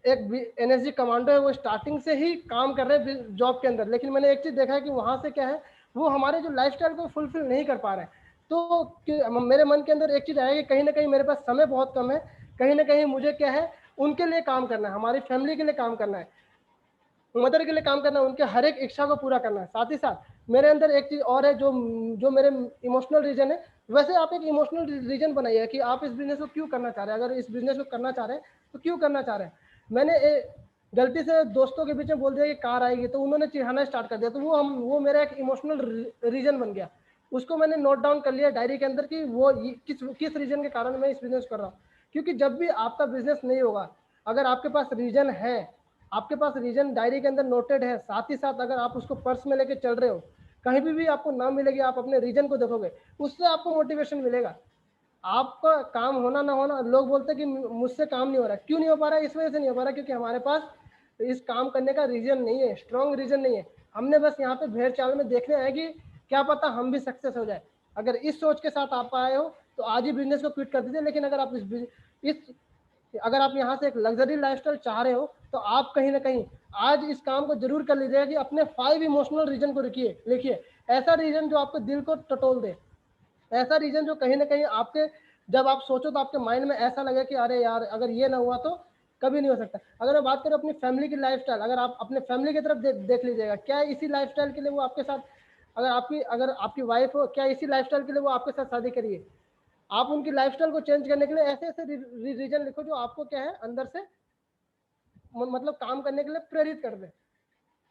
एक एनएसजी कमांडो है, वो स्टार्टिंग से ही काम कर रहे हैं जॉब के अंदर। लेकिन मैंने एक चीज़ देखा है कि वहाँ से क्या है, वो हमारे जो लाइफस्टाइल को फुलफिल नहीं कर पा रहे हैं। तो मेरे मन के अंदर एक चीज़ आया कि कहीं ना कहीं मेरे पास समय बहुत कम है, कहीं ना कहीं मुझे क्या है, उनके लिए काम करना है, हमारी फैमिली के लिए काम करना है, मदर के लिए काम करना है, उनके हर एक इच्छा को पूरा करना है। साथ ही साथ मेरे अंदर एक चीज़ और है जो जो मेरे इमोशनल रीजन है। वैसे आप एक इमोशनल रीजन बनाइए कि आप इस बिजनेस को क्यों करना चाह रहे हैं। अगर इस बिजनेस को करना चाह रहे हैं तो क्यों करना चाह रहे हैं। मैंने गलती से दोस्तों के बीच में बोल दिया कि कार आएगी, तो उन्होंने चिढ़ाना स्टार्ट कर दिया, तो वो मेरा एक इमोशनल रीजन बन गया। उसको मैंने नोट डाउन कर लिया डायरी के अंदर कि वो किस रीजन के कारण मैं इस बिजनेस कर रहा हूँ। क्योंकि जब भी आपका बिजनेस नहीं होगा, अगर आपके पास रीजन है, आपके पास रीजन डायरी के अंदर नोटेड है, साथ ही साथ अगर आप उसको पर्स में लेके चल रहे हो, कहीं भी आपको ना मिलेगी, आप अपने रीजन को देखोगे, उससे आपको मोटिवेशन मिलेगा। आपका काम होना ना होना, लोग बोलते हैं कि मुझसे काम नहीं हो रहा, क्यों नहीं हो पा रहा है? इस वजह से नहीं हो पा रहा क्योंकि हमारे पास इस काम करने का रीजन नहीं है, स्ट्रॉन्ग रीजन नहीं है। हमने बस यहाँ पे भेड़ चाल में देखने आए कि क्या पता हम भी सक्सेस हो जाए। अगर इस सोच के साथ आप आए हो तो आज ही बिजनेस को क्विट कर दीजिए। लेकिन अगर आप इस अगर आप यहाँ से एक लग्जरी लाइफस्टाइल चाह रहे हो तो आप कहीं ना कहीं आज इस काम को जरूर कर लीजिएगा कि अपने 5 इमोशनल रीजन को लिखिए। ऐसा रीजन जो आपके दिल को टटोल दे, ऐसा रीजन जो कहीं ना कहीं आपके, जब आप सोचो तो आपके माइंड में ऐसा लगे कि अरे यार अगर ये ना हुआ तो कभी नहीं हो सकता। अगर मैं बात करूँ अपनी फैमिली की लाइफस्टाइल, अगर आप अपने फैमिली की तरफ देख लीजिएगा, क्या इसी लाइफस्टाइल के लिए वो आपके साथ, अगर आपकी वाइफ हो, क्या इसी लाइफस्टाइल के लिए वो आपके साथ शादी करिए? आप उनकी लाइफस्टाइल को चेंज करने के लिए ऐसे ऐसे रीजन लिखो जो आपको क्या है, अंदर से मतलब काम करने के लिए प्रेरित कर दे।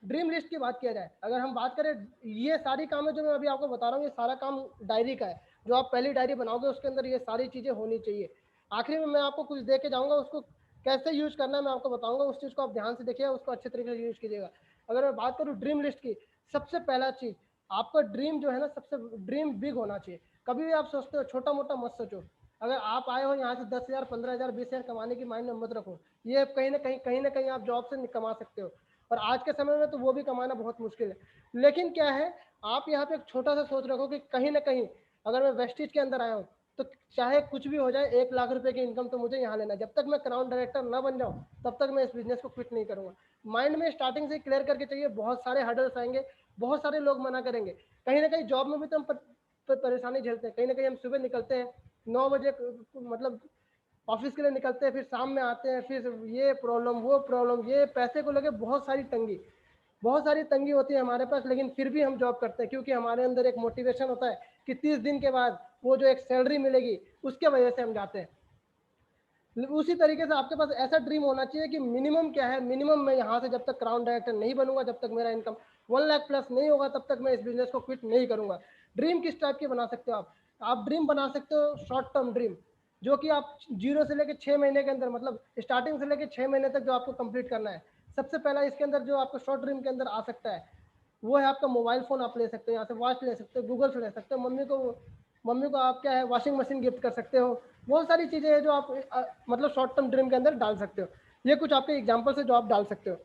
ड्रीम लिस्ट की बात किया जाए, अगर हम बात करें, ये सारी काम है जो मैं अभी आपको बता रहा हूँ, ये सारा काम डायरी का है। जो आप पहली डायरी बनाओगे उसके अंदर ये सारी चीज़ें होनी चाहिए। आखिरी में मैं आपको कुछ दे के जाऊँगा, उसको कैसे यूज करना है मैं आपको बताऊँगा। उस चीज़ को आप ध्यान से देखिए, उसको अच्छे तरीके से यूज कीजिएगा। अगर मैं बात करूँ ड्रीम लिस्ट की, सबसे पहला चीज़, आपका ड्रीम जो है ना, सबसे ड्रीम बिग होना चाहिए। कभी भी आप सोचते हो छोटा मोटा मत सोचो। अगर आप आए हो यहाँ से 10,000, 15,000, 20,000 कमाने की माइंड में मत रखो। ये कहीं ना कहीं आप जॉब से कमा सकते हो, और आज के समय में तो वो भी कमाना बहुत मुश्किल है। लेकिन क्या है, आप यहाँ पे एक छोटा सा सोच रखो कि कहीं ना कहीं अगर मैं वेस्टिज के अंदर आया हूँ तो चाहे कुछ भी हो जाए, 1 लाख रुपए की इनकम तो मुझे यहाँ लेना है। जब तक मैं क्राउन डायरेक्टर ना बन जाऊँ तब तक मैं इस बिजनेस को क्विट नहीं करूंगा। माइंड में स्टार्टिंग से क्लियर करके चाहिए। बहुत सारे हर्डल्स आएंगे, बहुत सारे लोग मना करेंगे। कहीं ना कहीं जॉब में भी तो हम परेशानी झेलते हैं। कहीं ना कहीं हम सुबह निकलते हैं 9 बजे, मतलब ऑफिस के लिए निकलते हैं, फिर शाम में आते हैं, फिर ये प्रॉब्लम वो प्रॉब्लम, ये पैसे को लेके बहुत सारी तंगी होती है हमारे पास, लेकिन फिर भी हम जॉब करते हैं क्योंकि हमारे अंदर एक मोटिवेशन होता है कि 30 दिन के बाद वो जो एक सैलरी मिलेगी उसके वजह से हम जाते हैं। उसी तरीके से आपके पास ऐसा ड्रीम होना चाहिए कि मिनिमम क्या है, मिनिमम मैं यहाँ से जब तक क्राउन डायरेक्टर नहीं बनूंगा, जब तक मेरा इनकम 1 लाख प्लस नहीं होगा, तब तक मैं इस बिजनेस को क्विट नहीं करूंगा। ड्रीम किस टाइप की बना सकते हो आप ड्रीम बना सकते हो शॉर्ट टर्म ड्रीम, जो कि आप 0 से लेकर 6 महीने के अंदर, मतलब स्टार्टिंग से लेकर 6 महीने तक जो आपको कंप्लीट करना है। सबसे पहला इसके अंदर जो आपको शॉर्ट ड्रीम के अंदर आ सकता है वो है आपका मोबाइल फ़ोन आप ले सकते हो, यहाँ से वॉच ले सकते हो, गूगल से ले सकते हो, मम्मी को आप क्या है वॉशिंग मशीन गिफ्ट कर सकते हो। बहुत सारी चीज़ें हैं जो आप मतलब शॉर्ट टर्म ड्रीम के अंदर डाल सकते हो। ये कुछ आपके एग्जाम्पल्स है जो आप डाल सकते हो।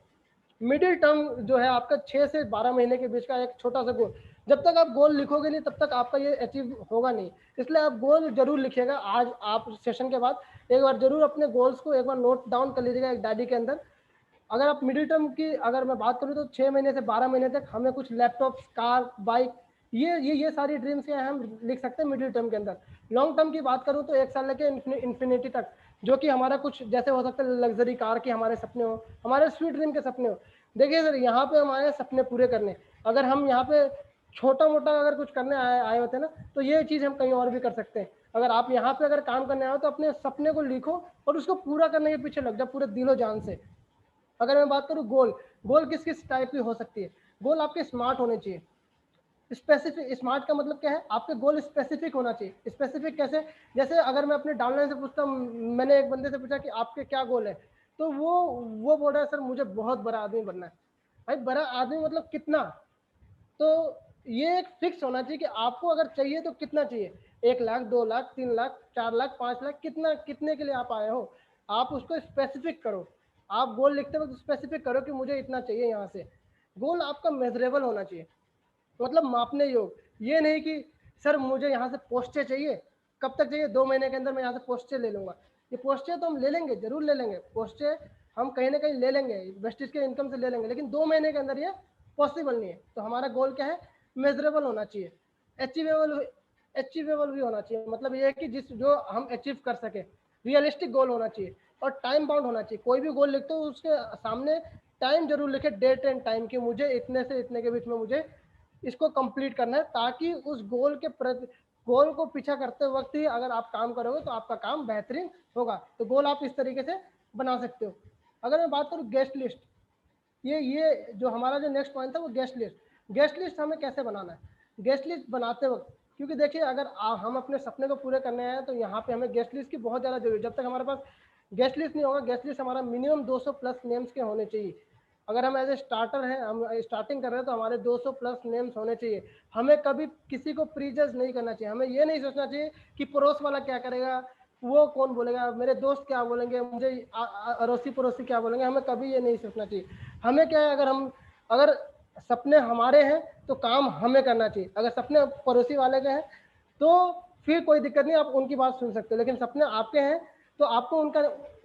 मिडिल टर्म जो है आपका 6 से 12 महीने के बीच का एक छोटा सा गोल। जब तक आप गोल लिखोगे नहीं तब तक आपका ये अचीव होगा नहीं, इसलिए आप गोल जरूर लिखिएगा। आज आप सेशन के बाद एक बार जरूर अपने गोल्स को एक बार नोट डाउन कर लीजिएगा एक डायरी के अंदर। अगर आप मिडिल टर्म की अगर मैं बात करूँ तो 6 महीने से 12 महीने तक हमें कुछ लैपटॉप, कार, बाइक, ये सारी ड्रीम्स के हम लिख सकते हैं मिडिल टर्म के अंदर। लॉन्ग टर्म की बात करूँ तो 1 साल लेके इन्फिनिटी तक, जो कि हमारा कुछ जैसे हो सकता है लग्जरी कार के हमारे सपने हो, हमारे स्वीट ड्रीम के सपने हो। देखिए सर, यहाँ पे हमारे सपने पूरे करने, अगर हम यहाँ पे छोटा मोटा अगर कुछ करने आए होते हैं ना, तो ये चीज़ हम कहीं और भी कर सकते हैं। अगर आप यहाँ पे अगर काम करने आए हो तो अपने सपने को लिखो और उसको पूरा करने के पीछे लग जाओ पूरे दिलो जान से। अगर मैं बात करूँ गोल किस किस टाइप की हो सकती है। गोल आपके स्मार्ट होने चाहिए। स्पेसिफिक, स्मार्ट का मतलब क्या है, आपके गोल स्पेसिफिक होना चाहिए। स्पेसिफिक कैसे, जैसे अगर मैं अपने डाउनलाइन से पूछता हूँ, मैंने एक बंदे से पूछा कि आपके क्या गोल है, तो वो बोल रहा है सर मुझे बहुत बड़ा आदमी बनना है। भाई बड़ा आदमी मतलब कितना, तो ये एक फिक्स होना चाहिए कि आपको अगर चाहिए तो कितना चाहिए, 1 लाख, 2 लाख, 3 लाख, 4 लाख, 5 लाख, कितना, कितने के लिए आप आए हो, आप उसको स्पेसिफिक करो। आप गोल लिखते वक्त स्पेसिफिक करो कि मुझे इतना चाहिए यहाँ से। गोल आपका मेजरेबल होना चाहिए, मतलब मापने योग। ये नहीं कि सर मुझे यहाँ से पोस्टे चाहिए, कब तक चाहिए, 2 महीने के अंदर मैं यहाँ से पोस्टे ले लूँगा। ये पोस्टे तो हम ले लेंगे, जरूर ले लेंगे पोस्टे, हम कहीं ना कहीं ले लेंगे, वेस्टिज के इनकम से ले लेंगे, लेकिन 2 महीने के अंदर ये पॉसिबल नहीं है। तो हमारा गोल क्या है, मेजरेबल होना चाहिए, अचीवेबल भी होना चाहिए। मतलब ये है कि जो हम अचीव कर सके, रियलिस्टिक गोल होना चाहिए और टाइम बाउंड होना चाहिए। कोई भी गोल लिखते हो उसके सामने टाइम जरूर लिखे, डेट एंड टाइम, कि मुझे इतने से इतने के बीच में मुझे इसको कंप्लीट करना है, ताकि उस गोल के प्रति, गोल को पीछा करते वक्त ही अगर आप काम करोगे तो आपका काम बेहतरीन होगा। तो गोल आप इस तरीके से बना सकते हो। अगर मैं बात करूँ गेस्ट लिस्ट, ये जो हमारा जो नेक्स्ट पॉइंट था वो गेस्ट लिस्ट हमें कैसे बनाना है। गेस्ट लिस्ट बनाते वक्त, क्योंकि देखिए अगर हम अपने सपने को पूरे करने आए हैं तो यहाँ पे हमें गेस्ट लिस्ट की बहुत ज़्यादा जरूरत है। जब तक हमारे पास गेस्ट लिस्ट नहीं होगा, गेस्ट लिस्ट हमारा मिनिमम 200 प्लस नेम्स के होने चाहिए। अगर हम एज ए स्टार्टर हैं, हम स्टार्टिंग कर रहे हैं, तो हमारे 200 प्लस नेम्स होने चाहिए। हमें कभी किसी को प्रीजज नहीं करना चाहिए। हमें ये नहीं सोचना चाहिए कि पड़ोस वाला क्या करेगा, वो कौन बोलेगा, मेरे दोस्त क्या बोलेंगे, मुझे अड़ोसी पड़ोसी क्या बोलेंगे, हमें कभी ये नहीं सोचना चाहिए। हमें क्या है, अगर सपने हमारे हैं तो काम हमें करना चाहिए। अगर सपने पड़ोसी वाले के हैं तो फिर कोई दिक्कत नहीं, आप उनकी बात सुन सकते हो, लेकिन सपने आपके हैं तो आपको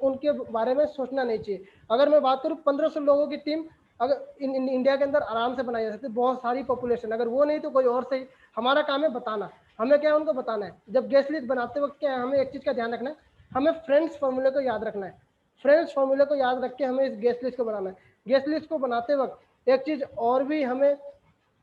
उनके बारे में सोचना नहीं चाहिए। अगर मैं बात करूँ 1500 लोगों की टीम अगर इंडिया के अंदर आराम से बनाई जा सकती है, बहुत सारी पॉपुलेशन, अगर वो नहीं तो कोई और सही। हमारा काम है बताना, हमें क्या है उनको बताना है। जब गेस्ट लिस्ट बनाते वक्त क्या है, हमें एक चीज़ का ध्यान रखना है, हमें फ्रेंड्स फॉर्मूले को याद रखना है। फ्रेंड्स फॉर्मूले को याद रख के हमें इस गेस्ट लिस्ट को बनाना है। गेस्ट लिस्ट को बनाते वक्त एक चीज़ और भी हमें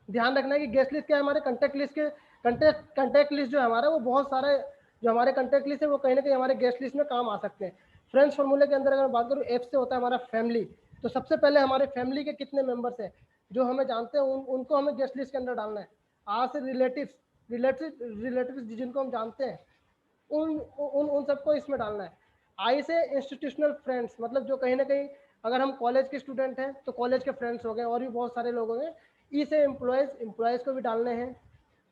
ध्यान रखना है कि गेस्ट लिस्ट क्या है, हमारे कंटेक्ट लिस्ट जो है हमारा, वो बहुत सारे जो हमारे कंटेक्ट लिस्ट है वो कहीं ना कहीं हमारे गेस्ट लिस्ट में काम आ सकते हैं। फ्रेंड्स फॉर्मूले के अंदर अगर मैं बात करूँ, एफ से होता है हमारा फैमिली। तो सबसे पहले हमारे फैमिली के कितने मेंबर्स हैं जो हमें जानते हैं, उनको हमें गेस्ट लिस्ट के अंदर डालना है। आर से रिलेटिव्स जिनको हम जानते हैं, उन उन उन सबको इसमें डालना है। आई से इंस्टीट्यूशनल फ्रेंड्स, मतलब जो कहीं ना कहीं अगर हम कॉलेज के स्टूडेंट हैं तो कॉलेज के फ्रेंड्स हो गए, और भी बहुत सारे लोग हो गए। ई से एम्प्लॉयज़ को भी डालने हैं।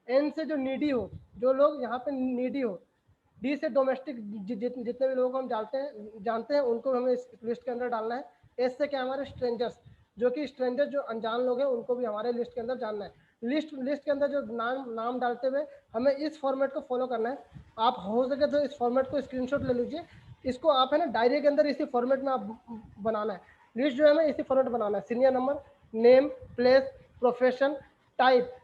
एन से जो नीडी हो, जो लोग यहाँ पे नीडी हो। डी से डोमेस्टिक, जितने भी लोग हम जानते हैं उनको हमें इस लिस्ट के अंदर डालना है। एस से क्या, हमारे स्ट्रेंजर्स, जो कि स्ट्रेंजर्स जो अनजान लोग हैं उनको भी हमारे लिस्ट के अंदर जानना है। लिस्ट के अंदर जो नाम डालते हुए हमें इस फॉर्मेट को फॉलो करना है। आप हो सके तो इस फॉर्मेट को स्क्रीनशॉट ले लीजिए, इसको आप है ना डायरी के अंदर इसी फॉर्मेट में आप बनाना है। लिस्ट जो है हमें इसी फॉर्मेट बनाना है। Senior number, name, place, profession, type,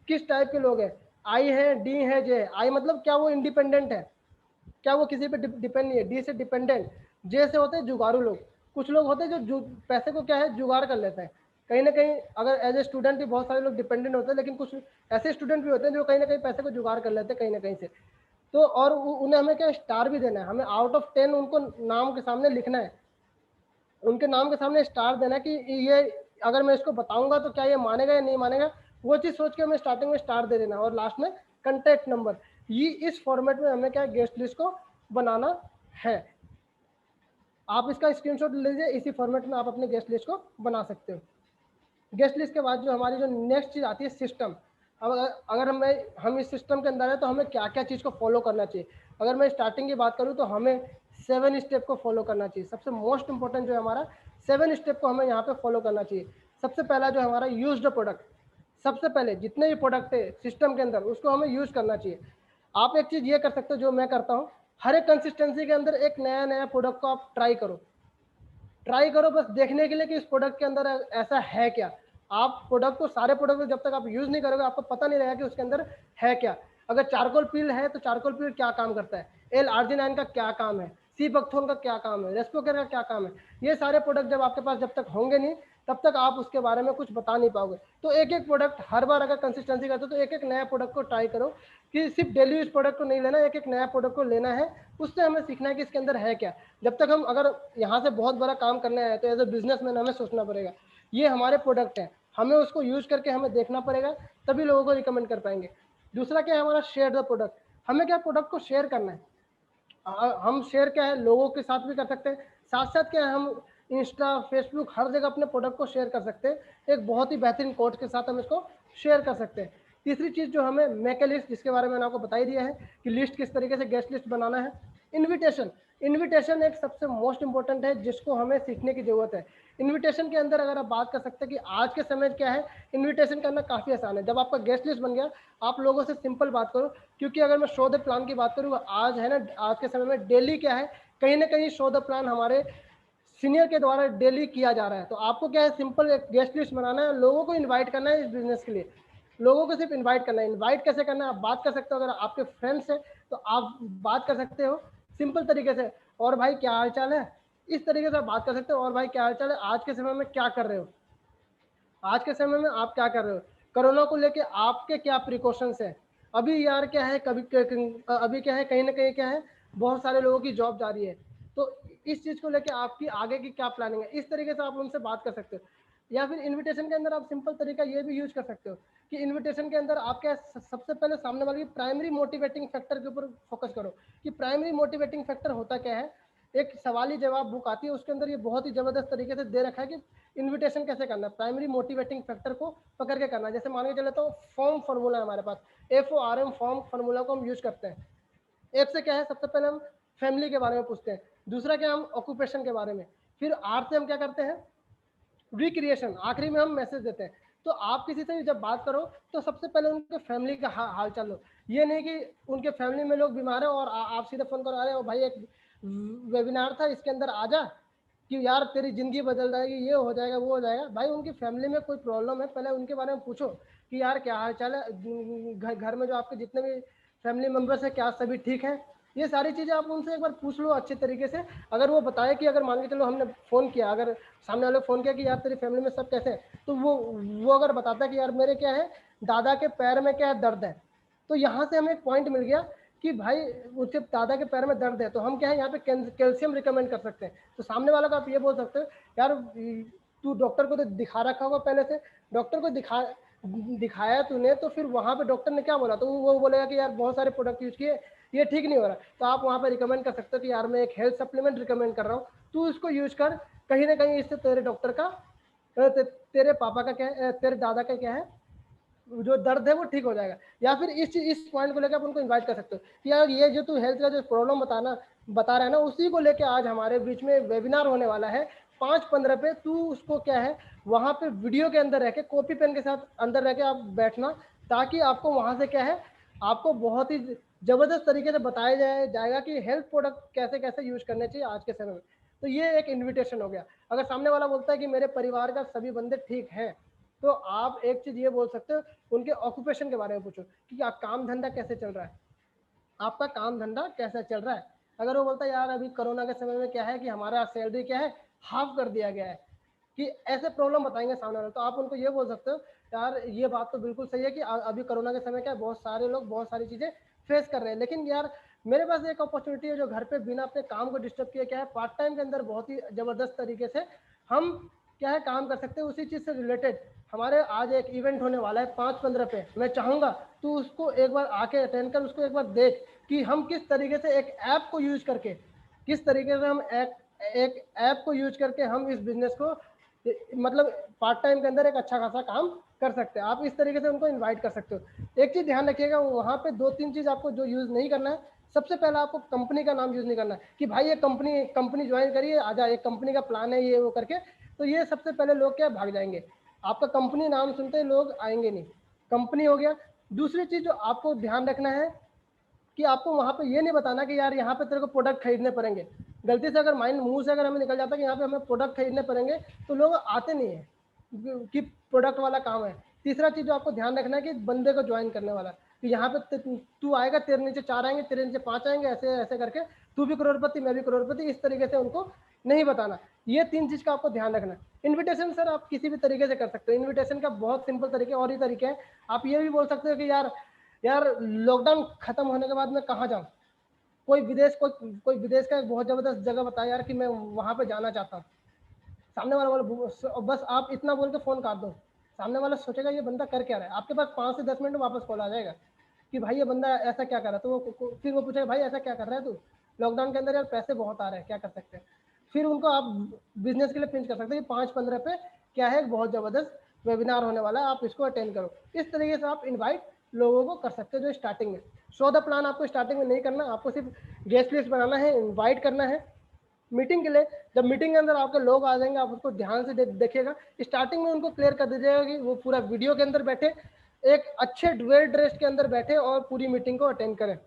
किस टाइप के लोग हैं, आई है, डी है, जे है। आई मतलब क्या वो इंडिपेंडेंट है, क्या वो किसी पे डिपेंड नहीं है। डी से डिपेंडेंट, जे से होते हैं जुगाड़ू लोग। कुछ लोग होते हैं जो पैसे को क्या है जुगाड़ कर लेते हैं। कहीं ना कहीं अगर एज ए स्टूडेंट भी बहुत सारे लोग डिपेंडेंट होते हैं, लेकिन कुछ ऐसे स्टूडेंट भी होते हैं जो कहीं ना कहीं पैसे को जुगाड़ कर लेते हैं कहीं ना कहीं से। तो और उन्हें हमें क्या स्टार भी देना है, हमें आउट ऑफ 10 उनको नाम के सामने लिखना है, उनके नाम के सामने स्टार देना है कि ये अगर मैं इसको बताऊंगा तो क्या ये मानेगा या नहीं मानेगा, वो चीज़ सोच के हमें स्टार्टिंग में स्टार दे देना। और लास्ट में कंटेक्ट नंबर, ये इस फॉर्मेट में हमें क्या गेस्ट लिस्ट को बनाना है। आप इसका स्क्रीनशॉट ले लीजिए, इसी फॉर्मेट में आप अपने गेस्ट लिस्ट को बना सकते हो। गेस्ट लिस्ट के बाद जो हमारी जो नेक्स्ट चीज़ आती है सिस्टम। अब अगर हम इस सिस्टम के अंदर है तो हमें क्या क्या चीज़ को फॉलो करना चाहिए। अगर मैं स्टार्टिंग की बात करूँ तो हमें 7 स्टेप को फॉलो करना चाहिए। सबसे मोस्ट इंपॉर्टेंट जो है हमारा 7 स्टेप को हमें यहाँ पे फॉलो करना चाहिए। सबसे पहला जो हमारा यूज्ड प्रोडक्ट, सबसे पहले जितने भी प्रोडक्ट है सिस्टम के अंदर उसको हमें यूज़ करना चाहिए। आप एक चीज़ ये कर सकते हो जो मैं करता हूँ, हर एक कंसिस्टेंसी के अंदर एक नया नया प्रोडक्ट को आप ट्राई करो बस देखने के लिए कि इस प्रोडक्ट के अंदर ऐसा है क्या। आप प्रोडक्ट को, सारे प्रोडक्ट को जब तक आप यूज नहीं करोगे आपको पता नहीं रहेगा कि उसके अंदर है क्या। अगर चारकोल पील है तो चारकोल पील क्या काम करता है, एल आर्जिनाइन का क्या काम है, सी बक्थोन का क्या काम है, रेस्पोकेर का क्या काम है। ये सारे प्रोडक्ट जब आपके पास जब तक होंगे नहीं तब तक आप उसके बारे में कुछ बता नहीं पाओगे। तो एक एक प्रोडक्ट हर बार अगर कंसिस्टेंसी करते हो तो एक एक नया प्रोडक्ट को ट्राई करो, कि सिर्फ डेली यूज प्रोडक्ट को नहीं लेना, एक एक नया प्रोडक्ट को लेना है। उससे हमें सीखना है कि इसके अंदर है क्या। जब तक हम अगर यहाँ से बहुत बड़ा काम करना है तो एज ए बिजनेसमैन हमें सोचना पड़ेगा ये हमारे प्रोडक्ट है, हमें उसको यूज करके हमें देखना पड़ेगा, तभी लोगों को रिकमेंड कर पाएंगे। दूसरा क्या है हमारा शेयर द प्रोडक्ट, हमें क्या प्रोडक्ट को शेयर करना है। हम शेयर क्या है लोगों के साथ भी कर सकते हैं, साथ साथ क्या है हम इंस्टा फेसबुक हर जगह अपने प्रोडक्ट को शेयर कर सकते हैं। एक बहुत ही बेहतरीन कोड के साथ हम इसको शेयर कर सकते हैं। तीसरी चीज़ जो हमें मेक ए लिस्ट, जिसके बारे में मैंने आपको बता ही दिया है कि लिस्ट किस तरीके से गेस्ट लिस्ट बनाना है। इन्विटेशन, इन्विटेशन एक सबसे मोस्ट इंपॉर्टेंट है जिसको हमें सीखने की जरूरत है। इन्विटेशन के अंदर अगर आप बात कर सकते हैं कि आज के समय क्या है, इन्विटेशन करना काफ़ी आसान है। जब आपका गेस्ट लिस्ट बन गया आप लोगों से सिंपल बात करो, क्योंकि अगर मैं शो द प्लान की बात करूँ आज है ना, आज के समय में डेली क्या है कहीं ना कहीं शो द प्लान हमारे सीनियर के द्वारा डेली किया जा रहा है। तो आपको क्या है सिंपल एक गेस्ट लिस्ट बनाना है, लोगों को इनवाइट करना है इस बिजनेस के लिए, लोगों को सिर्फ इनवाइट करना है। इनवाइट कैसे करना है आप बात कर सकते हो, अगर आपके फ्रेंड्स है तो आप बात कर सकते हो सिंपल तरीके से, और भाई क्या हाल चाल है, इस तरीके से आप बात कर सकते हो। और भाई क्या हाल चाल है, आज के समय में क्या कर रहे हो, आज के समय में आप क्या कर रहे हो, कोरोना को लेके आपके क्या प्रिकॉशंस है। अभी यार क्या है अभी क्या है कहीं ना कहीं क्या है बहुत सारे लोगों की जॉब जा रही है, तो इस चीज़ को लेके आपकी आगे की क्या प्लानिंग है, इस तरीके से आप उनसे बात कर सकते हो। या फिर इनविटेशन के अंदर आप सिंपल तरीका ये भी यूज कर सकते हो कि इनविटेशन के अंदर आप क्या सबसे पहले सामने वाले की प्राइमरी मोटिवेटिंग फैक्टर के ऊपर फोकस करो कि प्राइमरी मोटिवेटिंग फैक्टर होता क्या है। एक सवाली जवाब बुक आती है उसके अंदर ये बहुत ही जबरदस्त तरीके से दे रखा है कि इन्विटेशन कैसे करना है, प्राइमरी मोटिवेटिंग फैक्टर को पकड़ के करना है। जैसे मान के चले तो फॉर्म फार्मूला है हमारे पास, FORM फॉर्म फार्मूला को हम यूज करते हैं। एफ से क्या है सबसे पहले हम फैमिली के बारे में पूछते हैं, दूसरा क्या हम ऑक्यूपेशन के बारे में, फिर आर से हम क्या करते हैं रिक्रिएशन, आखिरी में हम मैसेज देते हैं। तो आप किसी से भी जब बात करो तो सबसे पहले उनके फैमिली का हाल चाल लो, ये नहीं कि उनके फैमिली में लोग बीमार है और आप सीधे फोन करो अरे भाई एक वेबिनार था इसके अंदर आ जा कि यार तेरी जिंदगी बदल जाएगी, ये हो जाएगा वो हो जाएगा। भाई उनकी फैमिली में कोई प्रॉब्लम है पहले उनके बारे में पूछो कि यार क्या हाल चाल है, घर में जो आपके जितने भी फैमिली मेम्बर्स है क्या सभी ठीक है। ये सारी चीज़ें आप उनसे एक बार पूछ लो अच्छे तरीके से। अगर वो बताए कि अगर मान के चलो हमने फ़ोन किया, अगर सामने वाले फ़ोन किया कि यार तेरी फैमिली में सब कैसे हैं, तो वो अगर बताता है कि यार मेरे क्या है दादा के पैर में क्या है दर्द है, तो यहाँ से हमें एक पॉइंट मिल गया कि भाई उसके दादा के पैर में दर्द है, तो हम क्या है यहाँ पे कैल्शियम रिकमेंड कर सकते हैं। तो सामने वाला को आप ये बोल सकते हो यार तू डॉक्टर को तो दिखा रखा होगा पहले से, डॉक्टर को दिखाया तूने तो फिर वहाँ पे डॉक्टर ने क्या बोला, तो वो बोलेगा कि यार बहुत सारे प्रोडक्ट यूज किए ये ठीक नहीं हो रहा, तो आप वहाँ पे रिकमेंड कर सकते हो कि यार मैं एक हेल्थ सप्लीमेंट रिकमेंड कर रहा हूँ, तू इसको यूज कर, कहीं ना कहीं इससे तेरे डॉक्टर का तेरे पापा का क्या है तेरे दादा का क्या है जो दर्द है वो ठीक हो जाएगा। या फिर इस पॉइंट को लेकर आप उनको इनवाइट कर सकते हो कि यार ये जो तू हेल्थ का जो प्रॉब्लम बता रहा है ना उसी को लेकर आज हमारे बीच में वेबिनार होने वाला है 5-15 पे, तू उसको क्या है वहाँ पे वीडियो के अंदर रह के कॉपी पेन के साथ अंदर रह के आप बैठना, ताकि आपको वहाँ से क्या है आपको बहुत ही जबरदस्त तरीके से बताया जाएगा कि हेल्थ प्रोडक्ट कैसे कैसे यूज करने चाहिए आज के समय में। तो ये एक इन्विटेशन हो गया। अगर सामने वाला बोलता है कि मेरे परिवार का सभी बंदे ठीक हैं, तो आप एक चीज़ ये बोल सकते हो, उनके ऑक्यूपेशन के बारे में पूछो कि क्या काम धंधा कैसे चल रहा है, आपका काम धंधा कैसा चल रहा है। अगर वो बोलता है यार अभी कोरोना के समय में क्या है कि हमारा सैलरी क्या है, हाफ कर दिया गया है, कि ऐसे प्रॉब्लम बताएंगे सामने वाले, तो आप उनको ये बोल सकते हो यार ये बात तो बिल्कुल सही है कि अभी कोरोना के समय क्या है, बहुत सारे लोग बहुत सारी चीज़ें फेस कर रहे हैं, लेकिन यार मेरे पास एक अपॉर्चुनिटी है जो घर पे बिना अपने काम को डिस्टर्ब किए क्या है, पार्ट टाइम के अंदर बहुत ही ज़बरदस्त तरीके से हम क्या है काम कर सकते हैं। उसी चीज़ से रिलेटेड हमारे आज एक इवेंट होने वाला है 5-15 पे, मैं चाहूँगा तो उसको एक बार आके अटेंड कर, उसको एक बार देख कि हम किस तरीके से एक ऐप को यूज करके, किस तरीके से हम एक ऐप को यूज करके हम इस बिजनेस को मतलब पार्ट टाइम के अंदर एक अच्छा खासा काम कर सकते हैं। आप इस तरीके से उनको इनवाइट कर सकते हो। एक चीज़ ध्यान रखिएगा, वहाँ पे 2-3 चीज़ आपको जो यूज़ नहीं करना है। सबसे पहला आपको कंपनी का नाम यूज़ नहीं करना है कि भाई ये कंपनी ज्वाइन करिए, आजा एक कंपनी का प्लान है ये वो करके, तो ये सबसे पहले लोग क्या भाग जाएंगे, आपका कंपनी नाम सुनते ही लोग आएंगे नहीं। कंपनी हो गया। दूसरी चीज़ जो आपको ध्यान रखना है कि आपको वहाँ पे ये नहीं बताना कि यार यहाँ पे तेरे को प्रोडक्ट खरीदने पड़ेंगे। गलती से अगर माइंड मुंह से अगर हमें निकल जाता है कि यहाँ पे हमें प्रोडक्ट खरीदने पड़ेंगे, तो लोग आते नहीं है कि प्रोडक्ट वाला काम है। तीसरा चीज़ जो आपको ध्यान रखना है कि बंदे को ज्वाइन करने वाला, कि यहाँ पे तू आएगा, तेरे नीचे 4 आएंगे, तेरे नीचे 5 आएंगे, ऐसे ऐसे करके तू भी करोड़पति मैं भी करोड़पति, इस तरीके से उनको नहीं बताना। ये 3 चीज़ का आपको ध्यान रखना है। इन्विटेशन सर आप किसी भी तरीके से कर सकते हो। इन्विटेशन का बहुत सिंपल तरीके और ही तरीके हैं। आप ये भी बोल सकते हो कि यार लॉकडाउन खत्म होने के बाद मैं कहाँ जाऊँ, कोई विदेश का एक बहुत जबरदस्त जगह बताया यार कि मैं वहाँ पे जाना चाहता हूँ। सामने वाला बस आप इतना बोल के फोन काट दो, सामने वाला सोचेगा ये बंदा कर क्या रहा है। आपके पास 5 से 10 मिनट में वापस कॉल आ जाएगा कि भाई ये बंदा ऐसा क्या कर रहा है। तो फिर वो पूछेगा भाई ऐसा क्या कर रहा है तू, लॉकडाउन के अंदर यार पैसे बहुत आ रहे हैं क्या कर सकते हैं। फिर उनको आप बिजनेस के लिए पिंच कर सकते हैं कि 5-15 पे क्या है, एक बहुत जबरदस्त वेबिनार होने वाला है, आप इसको अटेंड करो। इस तरीके से आप इन्वाइट लोगों को कर सकते हो जो स्टार्टिंग में। शो द प्लान आपको स्टार्टिंग में नहीं करना, आपको सिर्फ गेस्ट लिस्ट बनाना है, इन्वाइट करना है मीटिंग के लिए। जब मीटिंग के अंदर आपके लोग आ जाएंगे, आप उसको ध्यान से देखिएगा। स्टार्टिंग में उनको क्लियर कर दीजिएगा कि वो पूरा वीडियो के अंदर बैठे, एक अच्छे वेल ड्रेस के अंदर बैठे और पूरी मीटिंग को अटेंड करें।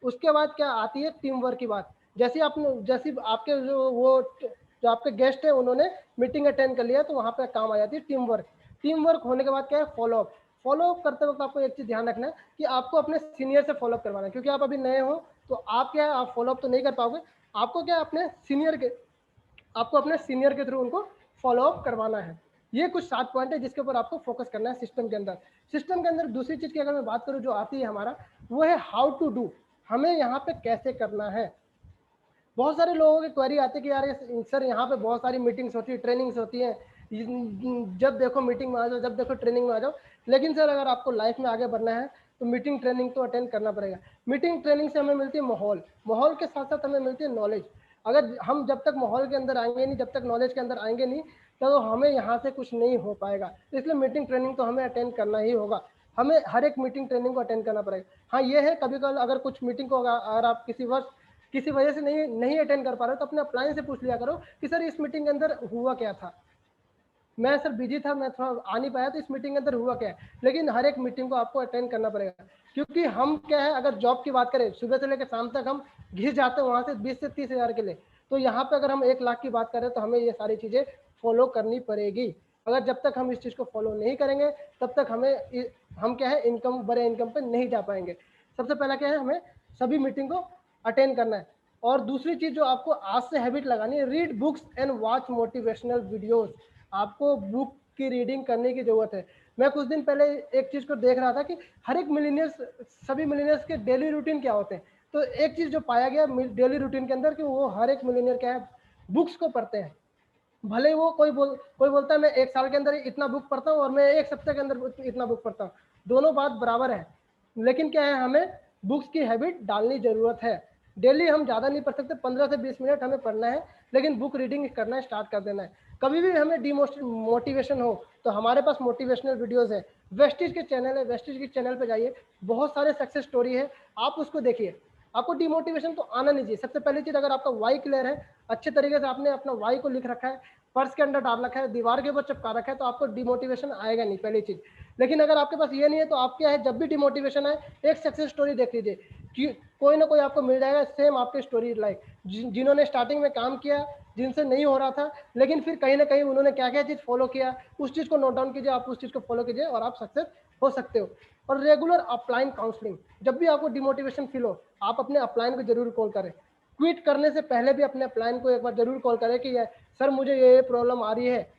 उसके बाद क्या आती है टीम वर्क की बात। जैसे आपके जो आपके गेस्ट है उन्होंने मीटिंग अटेंड कर लिया, तो वहाँ पे काम आ जाती है टीम वर्क। टीम वर्क होने के बाद क्या है, फॉलोअप। फॉलोअप करते वक्त आपको एक चीज़ ध्यान रखना है कि आपको अपने सीनियर से फॉलोअप करवाना है, क्योंकि आप अभी नए हो तो आप क्या है, आप फॉलोअप तो नहीं कर पाओगे। आपको क्या आपको अपने सीनियर के थ्रू उनको फॉलोअप करवाना है। ये कुछ 7 पॉइंट है जिसके ऊपर आपको फोकस करना है सिस्टम के अंदर। सिस्टम के अंदर दूसरी चीज़ की अगर मैं बात करूँ जो आती है हमारा, वो है हाउ टू डू, हमें यहाँ पे कैसे करना है। बहुत सारे लोगों की क्वेरी आती है कि यार सर यहाँ पे बहुत सारी मीटिंग्स होती है, ट्रेनिंग्स होती है, जब देखो मीटिंग में आ जाओ, जब देखो ट्रेनिंग में आ जाओ। लेकिन सर अगर आपको लाइफ में आगे बढ़ना है तो मीटिंग ट्रेनिंग तो अटेंड करना पड़ेगा। मीटिंग ट्रेनिंग से हमें मिलती है माहौल, माहौल के साथ साथ हमें मिलती है नॉलेज। अगर हम जब तक माहौल के अंदर आएंगे नहीं, जब तक नॉलेज के अंदर आएंगे नहीं, तो हमें यहाँ से कुछ नहीं हो पाएगा। इसलिए मीटिंग ट्रेनिंग तो हमें अटेंड करना ही होगा। हमें हर एक मीटिंग ट्रेनिंग को अटेंड करना पड़ेगा। हाँ ये है कभी कभी अगर कुछ मीटिंग को अगर आप किसी वजह से नहीं अटेंड कर पा रहे हो, तो अपने अपलाइन से पूछ लिया करो कि सर इस मीटिंग के अंदर हुआ क्या था, मैं सर बिजी था, मैं थोड़ा आ नहीं पाया, तो इस मीटिंग के अंदर हुआ क्या है। लेकिन हर एक मीटिंग को आपको अटेंड करना पड़ेगा, क्योंकि हम क्या है, अगर जॉब की बात करें सुबह से लेकर शाम तक हम घिस जाते हैं वहाँ से 20 से 30 हज़ार के लिए। तो यहाँ पे अगर हम 1 लाख की बात करें तो हमें ये सारी चीज़ें फॉलो करनी पड़ेगी। अगर जब तक हम इस चीज़ को फॉलो नहीं करेंगे तब तक हम क्या है बड़े इनकम पे नहीं जा पाएंगे। सबसे पहला क्या है, हमें सभी मीटिंग को अटेंड करना है। और दूसरी चीज़ जो आपको आज से हैबिट लगानी है, read books and watch motivational videos. आपको बुक की रीडिंग करने की ज़रूरत है। मैं कुछ दिन पहले एक चीज़ को देख रहा था कि हर एक सभी मिलीनियर्स के डेली रूटीन क्या होते हैं। तो एक चीज़ जो पाया गया डेली रूटीन के अंदर कि वो हर एक मिलीनियर क्या है, बुक्स को पढ़ते हैं। भले वो कोई बोलता है मैं 1 साल के अंदर इतना बुक पढ़ता हूँ और मैं 1 सप्ताह के अंदर इतना बुक पढ़ता हूँ, दोनों बात बराबर है। लेकिन क्या है, हमें बुक्स की हैबिट डालनी ज़रूरत है। डेली हम ज़्यादा नहीं पढ़ सकते, 15 से 20 मिनट हमें पढ़ना है, लेकिन बुक रीडिंग करना स्टार्ट कर देना है। कभी भी हमें मोटिवेशन हो तो हमारे पास मोटिवेशनल वीडियोज़ है, वेस्टिज के चैनल है, वेस्टिज के चैनल पर जाइए, बहुत सारे सक्सेस स्टोरी है, आप उसको देखिए। आपको डिमोटिवेशन तो आना नहीं चाहिए। सबसे पहली चीज़, अगर आपका वाई क्लियर है, अच्छे तरीके से आपने अपना वाई को लिख रखा है, पर्स के अंदर डाल रखा है, दीवार के ऊपर चिपका रखा है, तो आपको डिमोटिवेशन आएगा नहीं, पहली चीज। लेकिन अगर आपके पास ये नहीं है तो आप क्या है, जब भी डिमोटिवेशन आए एक सक्सेस स्टोरी देख लीजिए कि कोई ना कोई आपको मिल जाएगा सेम आपके स्टोरी लाइक, जिन्होंने स्टार्टिंग में काम किया, जिनसे नहीं हो रहा था, लेकिन फिर कहीं ना कहीं उन्होंने क्या क्या चीज फॉलो किया, उस चीज को नोट डाउन कीजिए, आप उस चीज को फॉलो कीजिए और आप सक्सेस हो सकते हो। और रेगुलर अपलाइन काउंसलिंग, जब भी आपको डिमोटिवेशन फील हो आप अपने अपलाइन को जरूर कॉल करें। क्विट करने से पहले भी अपने अपलाइन को एक बार जरूर कॉल करें कि सर मुझे ये प्रॉब्लम आ रही है,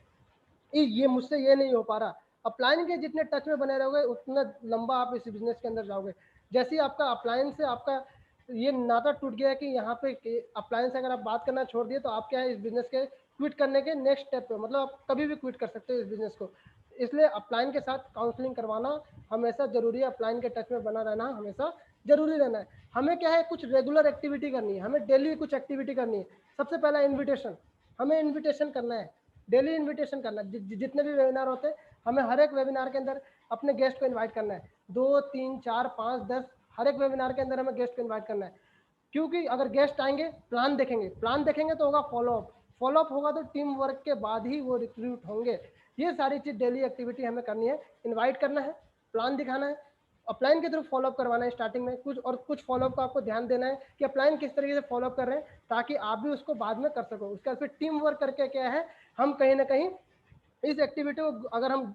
ये मुझसे ये नहीं हो पा रहा। अपलाइन के जितने टच में बने रहोगे उतना लंबा आप इस बिजनेस के अंदर जाओगे। जैसे ही आपका अपलाइन से आपका ये नाता टूट गया है कि यहाँ पे अपलाइन से अगर आप बात करना छोड़ दिए तो आप क्या है इस बिजनेस के क्विट करने के नेक्स्ट स्टेप पे, मतलब आप कभी भी क्विट कर सकते हो इस बिजनेस को। इसलिए अपलाइन के साथ काउंसलिंग करवाना हमेशा जरूरी है, अपलाइन के टच में बना रहना हमेशा जरूरी रहना है। हमें क्या है कुछ रेगुलर एक्टिविटी करनी है, हमें डेली कुछ एक्टिविटी करनी है। सबसे पहला इन्विटेशन, हमें इन्विटेशन करना है, डेली इन्विटेशन करना है। जितने भी वेबिनार होते हैं हमें हर एक वेबिनार के अंदर अपने गेस्ट को इन्वाइट करना है, 2 3 4 5 10, हर एक वेबिनार के अंदर हमें गेस्ट को इन्वाइट करना है। क्योंकि अगर गेस्ट आएंगे प्लान देखेंगे, प्लान देखेंगे तो होगा फॉलोअप, फॉलोअप होगा तो टीम वर्क के बाद ही वो रिक्रूट होंगे। ये सारी चीज डेली एक्टिविटी हमें करनी है, इन्वाइट करना है, प्लान दिखाना है, अपलाइन के थ्रू फॉलोअप करवाना है स्टार्टिंग में कुछ, और कुछ फॉलोअप का आपको ध्यान देना है कि अपलाइन किस तरीके से फॉलोअप कर रहे हैं ताकि आप भी उसको बाद में कर सको। उसके बाद फिर टीम वर्क करके क्या है हम कहीं ना कहीं इस एक्टिविटी को अगर हम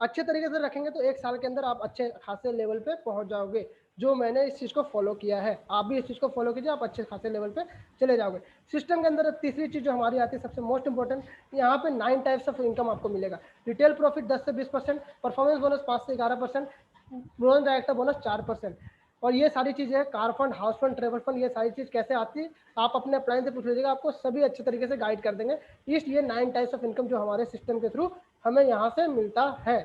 अच्छे तरीके से रखेंगे तो 1 साल के अंदर आप अच्छे खासे लेवल पे पहुंच जाओगे। जो मैंने इस चीज़ को फॉलो किया है आप भी इस चीज़ को फॉलो कीजिए, आप अच्छे खासे लेवल पे चले जाओगे। सिस्टम के अंदर तीसरी चीज़ जो हमारी आती है सबसे मोस्ट इंपॉर्टेंट, यहाँ पे 9 टाइप्स ऑफ इनकम आपको मिलेगा। रिटेल प्रॉफिट 10 से 20%, परफॉर्मेंस बोनस 5 से 11%, ब्रोन डायरेक्टर बोनस 4%। और ये सारी चीज़ें car fund, house fund, travel fund, ये सारी चीज़ कैसे आती है आप अपने अपलाइन से पूछ लीजिएगा, आपको सभी अच्छे तरीके से गाइड कर देंगे। इसलिए 9 टाइप्स ऑफ इनकम जो हमारे सिस्टम के थ्रू हमें यहाँ से मिलता है।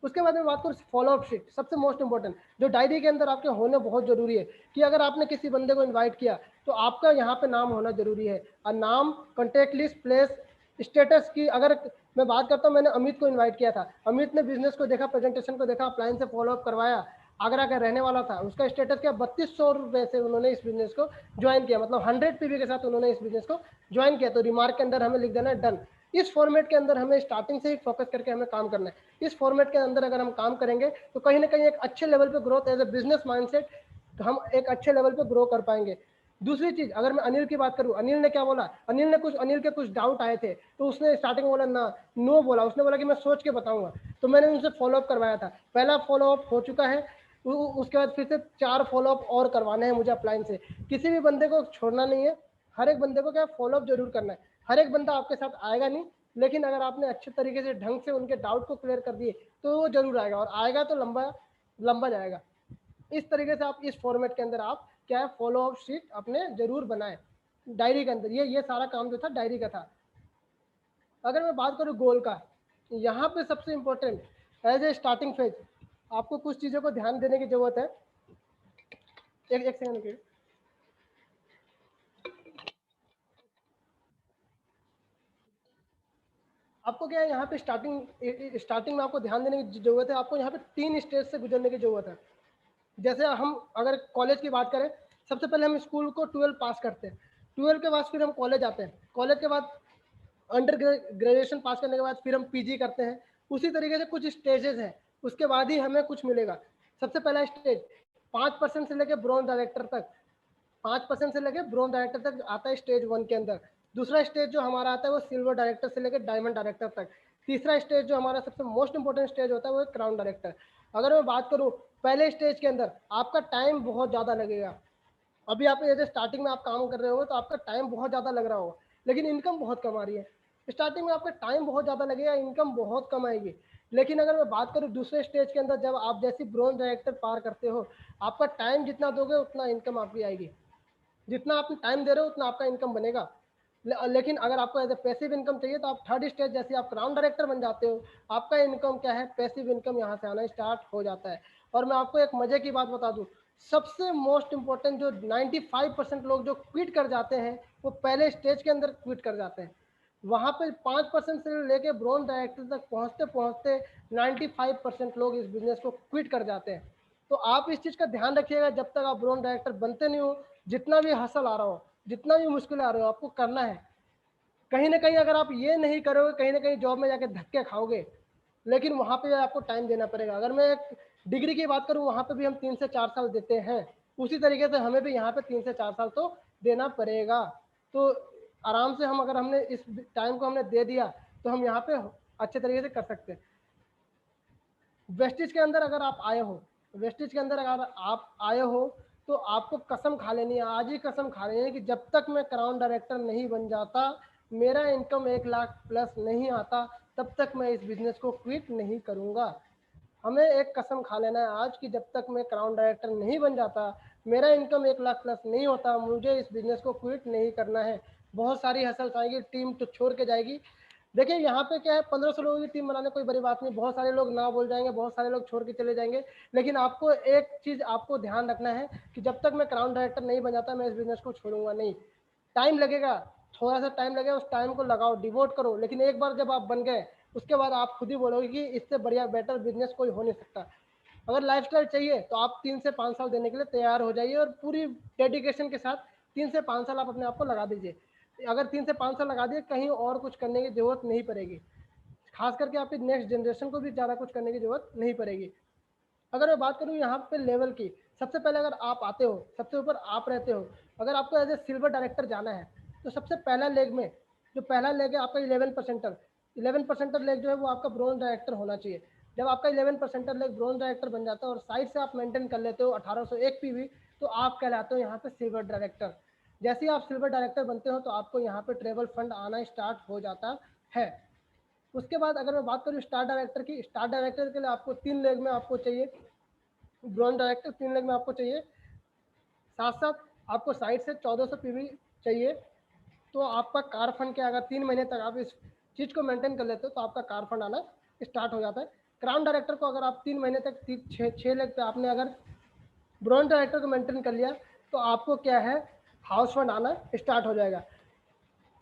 उसके बाद में बात करूँ फॉलोअप शीट, सबसे मोस्ट इंपॉर्टेंट जो डायरी के अंदर आपके होने बहुत जरूरी है कि अगर आपने किसी बंदे को इनवाइट किया तो आपका यहाँ पे नाम होना जरूरी है। और नाम, कॉन्टेक्ट लिस्ट, प्लेस, स्टेटस की अगर मैं बात करता हूँ, मैंने अमित को इनवाइट किया था, अमित ने बिजनेस को देखा, प्रेजेंटेशन को देखा, अपलाइन से फॉलोअप करवाया, आगरा का रहने वाला था, उसका स्टेटस क्या 3200 रुपये से उन्होंने इस बिजनेस को ज्वाइन किया, मतलब 100 पीवी के साथ उन्होंने इस बिजनेस को ज्वाइन किया। तो रिमार्क के अंदर हमें लिख देना है डन। इस फॉर्मेट के अंदर हमें स्टार्टिंग से ही फोकस करके हमें काम करना है। इस फॉर्मेट के अंदर अगर हम काम करेंगे तो कहीं ना कहीं एक अच्छे लेवल पे growth as a business mindset हम एक अच्छे लेवल पे ग्रो कर पाएंगे। दूसरी चीज अगर मैं अनिल की बात करूं, अनिल ने क्या बोला, अनिल के कुछ डाउट आए थे तो उसने स्टार्टिंग में बोला ना, नो बोला, उसने बोला कि मैं सोच के बताऊंगा। तो मैंने उनसे फॉलोअप करवाया था, पहला फॉलोअप हो चुका है, उसके बाद फिर से 4 फॉलोअप और करवाने हैं मुझे अपलाइन से। किसी भी बंदे को छोड़ना नहीं है, हर एक बंदे को क्या फॉलोअप जरूर करना है। हर एक बंदा आपके साथ आएगा नहीं, लेकिन अगर आपने अच्छे तरीके से ढंग से उनके डाउट को क्लियर कर दिए तो वो जरूर आएगा, और आएगा तो लंबा लंबा जाएगा। इस तरीके से आप इस फॉर्मेट के अंदर आप क्या है फॉलो अप शीट अपने जरूर बनाए डायरी के अंदर। ये सारा काम जो था डायरी का था। अगर मैं बात करूँ गोल का, यहाँ पे सबसे important as a starting phase आपको कुछ चीज़ों को ध्यान देने की जरूरत है। एक सेकंड के, आपको क्या है यहाँ पे स्टार्टिंग में आपको ध्यान देने की जरूरत है। आपको यहाँ पे 3 स्टेज से गुजरने की जरूरत है। जैसे हम अगर कॉलेज की बात करें, सबसे पहले हम स्कूल को 12 पास करते हैं, 12 के बाद फिर हम कॉलेज आते हैं, कॉलेज के बाद अंडर ग्रेजुएशन पास करने के बाद फिर हम पीजी करते हैं। उसी तरीके से कुछ स्टेजेस हैं, उसके बाद ही हमें कुछ मिलेगा। सबसे पहला स्टेज 5% से लेकर ब्रॉन्ज डायरेक्टर तक, 5% से लेकर ब्रॉन्ज डायरेक्टर तक आता है स्टेज 1 के अंदर। दूसरा स्टेज जो हमारा आता है वो सिल्वर डायरेक्टर से लेकर डायमंड डायरेक्टर तक। तीसरा स्टेज जो हमारा सबसे मोस्ट इंपॉर्टेंट स्टेज होता है वो है क्राउन डायरेक्टर। अगर मैं बात करूँ पहले स्टेज के अंदर आपका टाइम बहुत ज़्यादा लगेगा। अभी आप जैसे स्टार्टिंग में आप काम कर रहे हो तो आपका टाइम बहुत ज़्यादा लग रहा होगा, लेकिन इनकम बहुत कम आ रही है। स्टार्टिंग में आपका टाइम बहुत ज़्यादा लगेगा, इनकम बहुत कम आएगी। लेकिन अगर मैं बात करूँ दूसरे स्टेज के अंदर, जब आप जैसी ब्रॉन्ज डायरेक्टर पार करते हो, आपका टाइम जितना दोगे उतना इनकम आपकी आएगी, जितना आप टाइम दे रहे हो उतना आपका इनकम बनेगा। लेकिन अगर आपको एज ए पैसिव इनकम चाहिए तो आप थर्ड स्टेज जैसे आप क्राउन डायरेक्टर बन जाते हो, आपका इनकम क्या है पैसिव इनकम यहाँ से आना स्टार्ट हो जाता है। और मैं आपको एक मजे की बात बता दूं, सबसे मोस्ट इंपॉर्टेंट जो 95% लोग जो क्विट कर जाते हैं वो पहले स्टेज के अंदर क्विट कर जाते हैं। वहाँ पे 5% से लेके ब्रॉन्ज डायरेक्टर तक पहुँचते पहुँचते 95% लोग इस बिजनेस को क्विट कर जाते हैं। तो आप इस चीज़ का ध्यान रखिएगा, जब तक आप ब्रॉन्ज डायरेक्टर बनते नहीं हो, जितना भी हसल आ रहा हो जितना भी मुश्किल आ रहा हो आपको करना है। कहीं ना कहीं अगर आप ये नहीं करोगे, कहीं ना कहीं जॉब में जाके धक्के खाओगे, लेकिन वहाँ पे आपको टाइम देना पड़ेगा। अगर मैं एक डिग्री की बात करूँ, वहाँ पे भी हम 3 से 4 साल देते हैं, उसी तरीके से हमें भी यहाँ पे 3 से 4 साल तो देना पड़ेगा। तो आराम से हम, अगर हमने इस टाइम को हमने दे दिया, तो हम यहाँ पे अच्छे तरीके से कर सकते हैं। वेस्टेज के अंदर अगर आप आए हो, वेस्टेज के अंदर अगर आप आए हो, तो आपको कसम खा लेनी है, आज ही कसम खा लेनी है कि जब तक मैं क्राउन डायरेक्टर नहीं बन जाता, मेरा इनकम 1 लाख प्लस नहीं आता, तब तक मैं इस बिजनेस को क्विट नहीं करूंगा। हमें एक कसम खा लेना है आज कि जब तक मैं क्राउन डायरेक्टर नहीं बन जाता, मेरा इनकम 1 लाख प्लस नहीं होता, मुझे इस बिजनेस को क्विट नहीं करना है। बहुत सारी हसल आएगी, टीम तो छोड़ के जाएगी। देखिए यहाँ पे क्या है, 1500 लोगों की टीम बनाने कोई बड़ी बात नहीं, बहुत सारे लोग ना बोल जाएंगे, बहुत सारे लोग छोड़ के चले जाएंगे, लेकिन आपको एक चीज आपको ध्यान रखना है कि जब तक मैं क्राउन डायरेक्टर नहीं बन जाता, मैं इस बिजनेस को छोड़ूंगा नहीं। टाइम लगेगा, थोड़ा सा टाइम लगेगा, उस टाइम को लगाओ, डिवोट करो, लेकिन एक बार जब आप बन गए, उसके बाद आप खुद ही बोलोगे कि इससे बढ़िया बेटर बिजनेस कोई हो नहीं सकता। अगर लाइफस्टाइल चाहिए तो आप 3 से 5 साल देने के लिए तैयार हो जाइए, और पूरी डेडिकेशन के साथ 3 से 5 साल आप अपने आप को लगा दीजिए। अगर 3 से 5 साल लगा दिए, कहीं और कुछ करने की जरूरत नहीं पड़ेगी, खास करके आपकी नेक्स्ट जनरेशन को भी ज़्यादा कुछ करने की जरूरत नहीं पड़ेगी। अगर मैं बात करूँ यहाँ पे लेवल की, सबसे पहले अगर आप आते हो, सबसे ऊपर आप रहते हो, अगर आपको एज ए सिल्वर डायरेक्टर जाना है, तो सबसे पहला लेग में, जो पहला लेग है आपका 11%, 11% लेग जो है वो आपका ब्रोंज डायरेक्टर होना चाहिए। जब आपका 11% लेग ब्रोंज डायरेक्टर बन जाता है और साइड से आप मेंटेन कर लेते हो 1801 पीवी, तो आप कहलाते हो यहाँ पे सिल्वर डायरेक्टर। जैसे ही आप सिल्वर डायरेक्टर बनते हो, तो आपको यहाँ पे ट्रेवल फंड आना स्टार्ट हो जाता है। उसके बाद अगर मैं बात करूँ स्टार डायरेक्टर की, स्टार डायरेक्टर के लिए आपको 3 लेग में आपको चाहिए ब्रॉन्ज डायरेक्टर, 3 लेग में आपको चाहिए, साथ साथ आपको साइड से 1400 पीवी चाहिए। तो आपका कार फंड क्या, अगर 3 महीने तक आप इस चीज़ को मेंटेन कर लेते हो, तो आपका कार फंड आना स्टार्ट हो जाता है। क्राउन डायरेक्टर को अगर आप 3 महीने तक 6 लेग पे आपने अगर ब्रॉन्ज डायरेक्टर को मेंटेन कर लिया, तो आपको क्या है, हाउस फंड आना स्टार्ट हो जाएगा।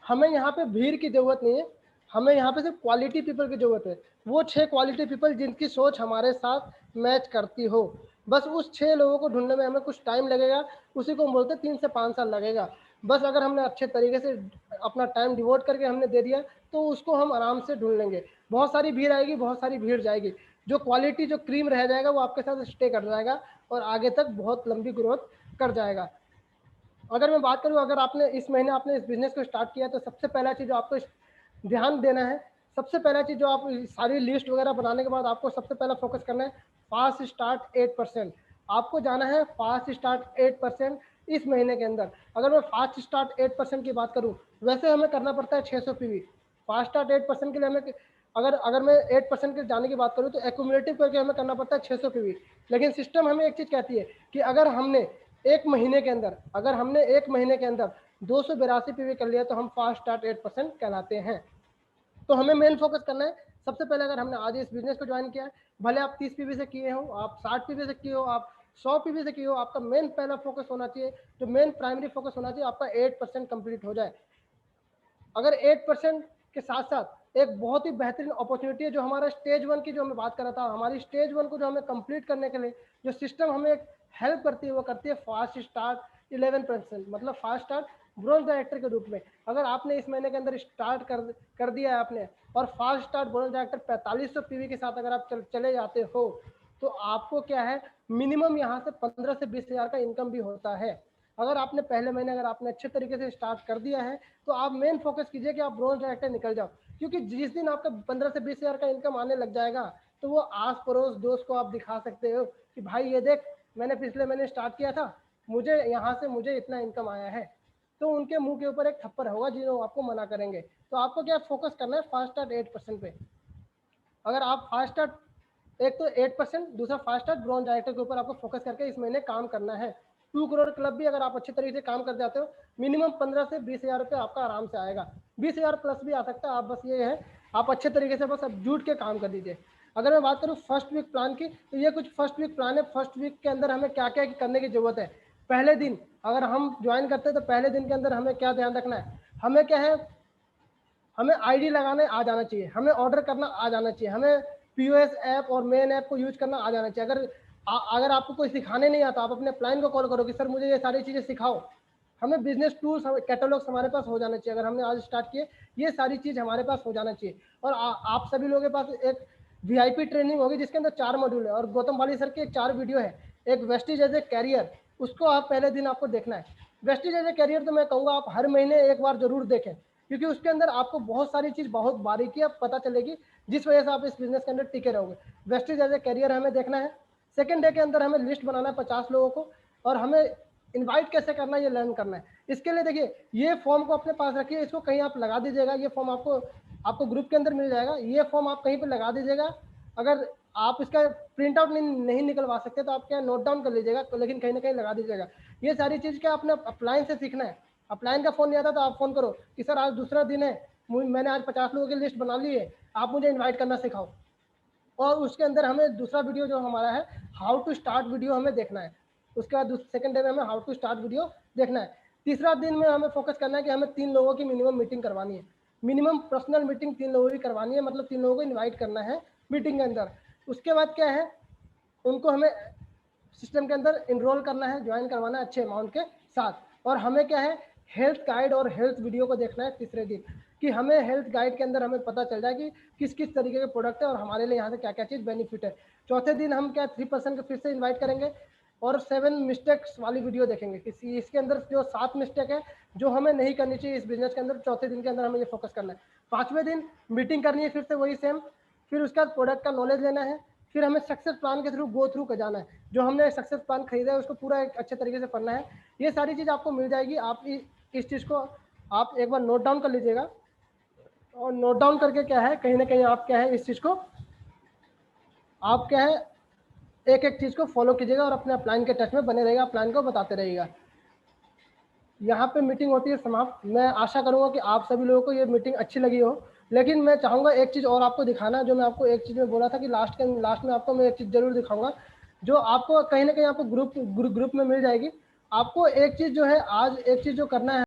हमें यहाँ पे भीड़ की जरूरत नहीं है, हमें यहाँ पे सिर्फ क्वालिटी पीपल की जरूरत है। वो 6 क्वालिटी पीपल जिनकी सोच हमारे साथ मैच करती हो, बस उस 6 लोगों को ढूंढने में हमें कुछ टाइम लगेगा, उसी को हम बोलते हैं 3 से 5 साल लगेगा। बस अगर हमने अच्छे तरीके से अपना टाइम डिवोट करके हमने दे दिया, तो उसको हम आराम से ढूंढ लेंगे। बहुत सारी भीड़ आएगी, बहुत सारी भीड़ जाएगी, जो क्वालिटी जो क्रीम रह जाएगा वो आपके साथ स्टे कर जाएगा और आगे तक बहुत लंबी ग्रोथ कर जाएगा। अगर मैं बात करूं, अगर आपने इस महीने आपने इस बिजनेस को स्टार्ट किया, तो सबसे पहला चीज़ जो आपको ध्यान देना है, सबसे पहला चीज़ जो आप सारी लिस्ट वगैरह बनाने के बाद आपको सबसे पहला फोकस करना है, फास्ट स्टार्ट 8%। आपको जाना है फास्ट स्टार्ट 8% इस महीने के अंदर। अगर मैं फास्ट स्टार्ट 8% की बात करूं, वैसे हमें करना पड़ता है 600 पीवी। फास्ट स्टार्ट 8% के लिए हमें, अगर अगर मैं 8% के जाने की बात करूं, तो एक्यूमुलेटिव करके हमें करना पड़ता है 600 पीवी। लेकिन सिस्टम हमें एक चीज़ कहती है कि अगर हमने एक महीने के अंदर, अगर हमने एक महीने के अंदर 282 पीवी कर लिया, तो हम फास्ट स्टार्ट 8% कहलाते हैं। तो हमें मेन फोकस करना है सबसे पहले। अगर हमने आज इस बिजनेस को ज्वाइन किया है, भले आप 30 पीवी से किए हो, आप 60 पीवी से किए हो, आप 100 पीवी से किए हो, आपका मेन पहला फोकस होना चाहिए, जो मेन प्राइमरी फोकस होना चाहिए, आपका 8% कंप्लीट हो जाए। अगर 8% के साथ साथ एक बहुत ही बेहतरीन अपॉर्चुनिटी है, जो हमारा स्टेज 1 की जो मैं बात कर रहा था, हमारी स्टेज 1 को जो हमें कंप्लीट करने के लिए जो सिस्टम हमें हेल्प करती है, वो करती है फास्ट स्टार्ट 11%, मतलब फास्ट स्टार्ट ब्रोंज डायरेक्टर के रूप में। अगर आपने इस महीने के अंदर स्टार्ट कर दिया है आपने, और fast start bronze director 4500 PV के साथ अगर आप चले जाते हो, तो आपको क्या है, मिनिमम यहाँ से 15 से 20 हज़ार का इनकम भी होता है। अगर आपने पहले महीने अगर आपने अच्छे तरीके से स्टार्ट कर दिया है, तो आप मेन फोकस कीजिए कि आप ब्रोंज डायरेक्टर निकल जाओ। क्योंकि जिस दिन आपका 15 से 20 हज़ार का इनकम आने लग जाएगा, तो वो आस पड़ोस दोस्त को आप दिखा सकते हो कि भाई ये देख, मैंने पिछले महीने स्टार्ट किया था, मुझे यहाँ से मुझे इतना इनकम आया है। तो उनके मुंह के ऊपर एक थप्पड़ होगा जिन्होंने आपको मना करेंगे। तो आपको क्या फोकस करना है, फास्ट स्टार्ट 8% पे। अगर आप फास्ट स्टार्ट, एक तो 8%, दूसरा फास्ट स्टार्ट ब्रॉन्ज डायरेक्टर के ऊपर आपको फोकस करके इस महीने काम करना है। 2 करोड़ क्लब भी अगर आप अच्छे तरीके से काम कर जाते हो, मिनिमम 15 से 20 हज़ार रुपये आपका आराम से आएगा। 20 हज़ार प्लस भी आ सकता है। आप बस ये है, आप अच्छे तरीके से बस अब जुट के काम कर दीजिए। अगर मैं बात करूँ फर्स्ट वीक प्लान की, तो ये कुछ फर्स्ट वीक प्लान है। फर्स्ट वीक के अंदर हमें क्या क्या करने की जरूरत है। पहले दिन अगर हम ज्वाइन करते हैं, तो पहले दिन के अंदर हमें क्या ध्यान रखना है, हमें क्या है, हमें आईडी लगाने आ जाना चाहिए, हमें ऑर्डर करना आ जाना चाहिए, हमें पीओएस ऐप और मेन ऐप को यूज करना आ जाना चाहिए। अगर आपको कोई सिखाने नहीं आता, आप अपने क्लाइंट को कॉल करो कि सर मुझे ये सारी चीज़ें सिखाओ, हमें बिजनेस टूल्स, कैटलॉग्स हमारे पास हो जाना चाहिए। अगर हमने आज स्टार्ट किए, ये सारी चीज़ हमारे पास हो जाना चाहिए। और आप सभी लोगों के पास एक वीआईपी ट्रेनिंग होगी जिसके अंदर 4 मॉड्यूल है, और गौतम बाली सर के 4 वीडियो है। एक वेस्टिज एज ए कैरियर, उसको आप पहले दिन आपको देखना है। वेस्टिज एज ए कैरियर तो मैं कहूँगा आप हर महीने एक बार जरूर देखें, क्योंकि उसके अंदर आपको बहुत सारी चीज़, बहुत बारीकियाँ पता चलेगी, जिस वजह से आप इस बिजनेस के अंदर टिके रहोगे। वेस्टिज एज ए कैरियर हमें देखना है। सेकेंड डे के अंदर हमें लिस्ट बनाना है 50 लोगों को, और हमें इनवाइट कैसे करना है ये लर्न करना है। इसके लिए देखिए, ये फॉर्म को अपने पास रखिए, इसको कहीं आप लगा दीजिएगा। ये फॉर्म आपको ग्रुप के अंदर मिल जाएगा। ये फॉर्म आप कहीं पे लगा दीजिएगा। अगर आप इसका प्रिंट आउट नहीं निकलवा सकते तो आप क्या नोट डाउन कर लीजिएगा, लेकिन कहीं ना कहीं लगा दीजिएगा। ये सारी चीज़ क्या आपने अपलाइन से सीखना है। अपलाइन का फ़ोन नहीं आता तो आप फ़ोन करो कि सर आज दूसरा दिन है, मैंने आज 50 लोगों की लिस्ट बना ली है, आप मुझे इन्वाइट करना सिखाओ। और उसके अंदर हमें दूसरा वीडियो जो हमारा है, हाउ टू स्टार्ट वीडियो हमें देखना है। उसके बाद सेकंड डे में हमें हाउ टू स्टार्ट वीडियो देखना है। तीसरा दिन में हमें फोकस करना है कि हमें 3 लोगों की मिनिमम मीटिंग करवानी है। मिनिमम पर्सनल मीटिंग 3 लोगों की करवानी है, मतलब 3 लोगों को इन्वाइट करना है मीटिंग के अंदर। उसके बाद क्या है, उनको हमें सिस्टम के अंदर इनरोल करना है, ज्वाइन करवाना है अच्छे अमाउंट के साथ। और हमें क्या है, हेल्थ गाइड और हेल्थ वीडियो को देखना है तीसरे दिन, कि हमें हेल्थ गाइड के अंदर हमें पता चल जाए कि किस किस तरीके के प्रोडक्ट है और हमारे लिए यहाँ से क्या क्या चीज़ बेनिफिट है। चौथे दिन हम क्या 3% को फिर से इन्वाइट करेंगे और 7 मिस्टेक्स वाली वीडियो देखेंगे। किसी इसके अंदर जो 7 मिस्टेक है जो हमें नहीं करनी चाहिए इस बिजनेस के अंदर, चौथे दिन के अंदर हमें ये फोकस करना है। 5वें दिन मीटिंग करनी है फिर से वही सेम, फिर उसका प्रोडक्ट का नॉलेज लेना है, फिर हमें सक्सेस प्लान के थ्रू गो थ्रू कर जाना है। जो हमने सक्सेस प्लान खरीदा है उसको पूरा एक अच्छे तरीके से पढ़ना है। ये सारी चीज़ आपको मिल जाएगी। आप इस चीज़ को आप एक बार नोट डाउन कर लीजिएगा, और नोट डाउन करके क्या है, कहीं ना कहीं आप क्या है, इस चीज़ को आप क्या है, एक एक चीज़ को फॉलो कीजिएगा और अपने अपलाइन के टच में बने रहेगा, अपलाइन को बताते रहिएगा। यहाँ पे मीटिंग होती है समाप्त। मैं आशा करूँगा कि आप सभी लोगों को ये मीटिंग अच्छी लगी हो, लेकिन मैं चाहूँगा एक चीज़ और आपको दिखाना, जो मैं आपको एक चीज़ में बोला था कि लास्ट में आपको मैं एक चीज़ जरूर दिखाऊंगा, जो आपको कहीं ना कहीं आपको ग्रुप में मिल जाएगी। आपको एक चीज़ जो है, आज एक चीज़ जो करना है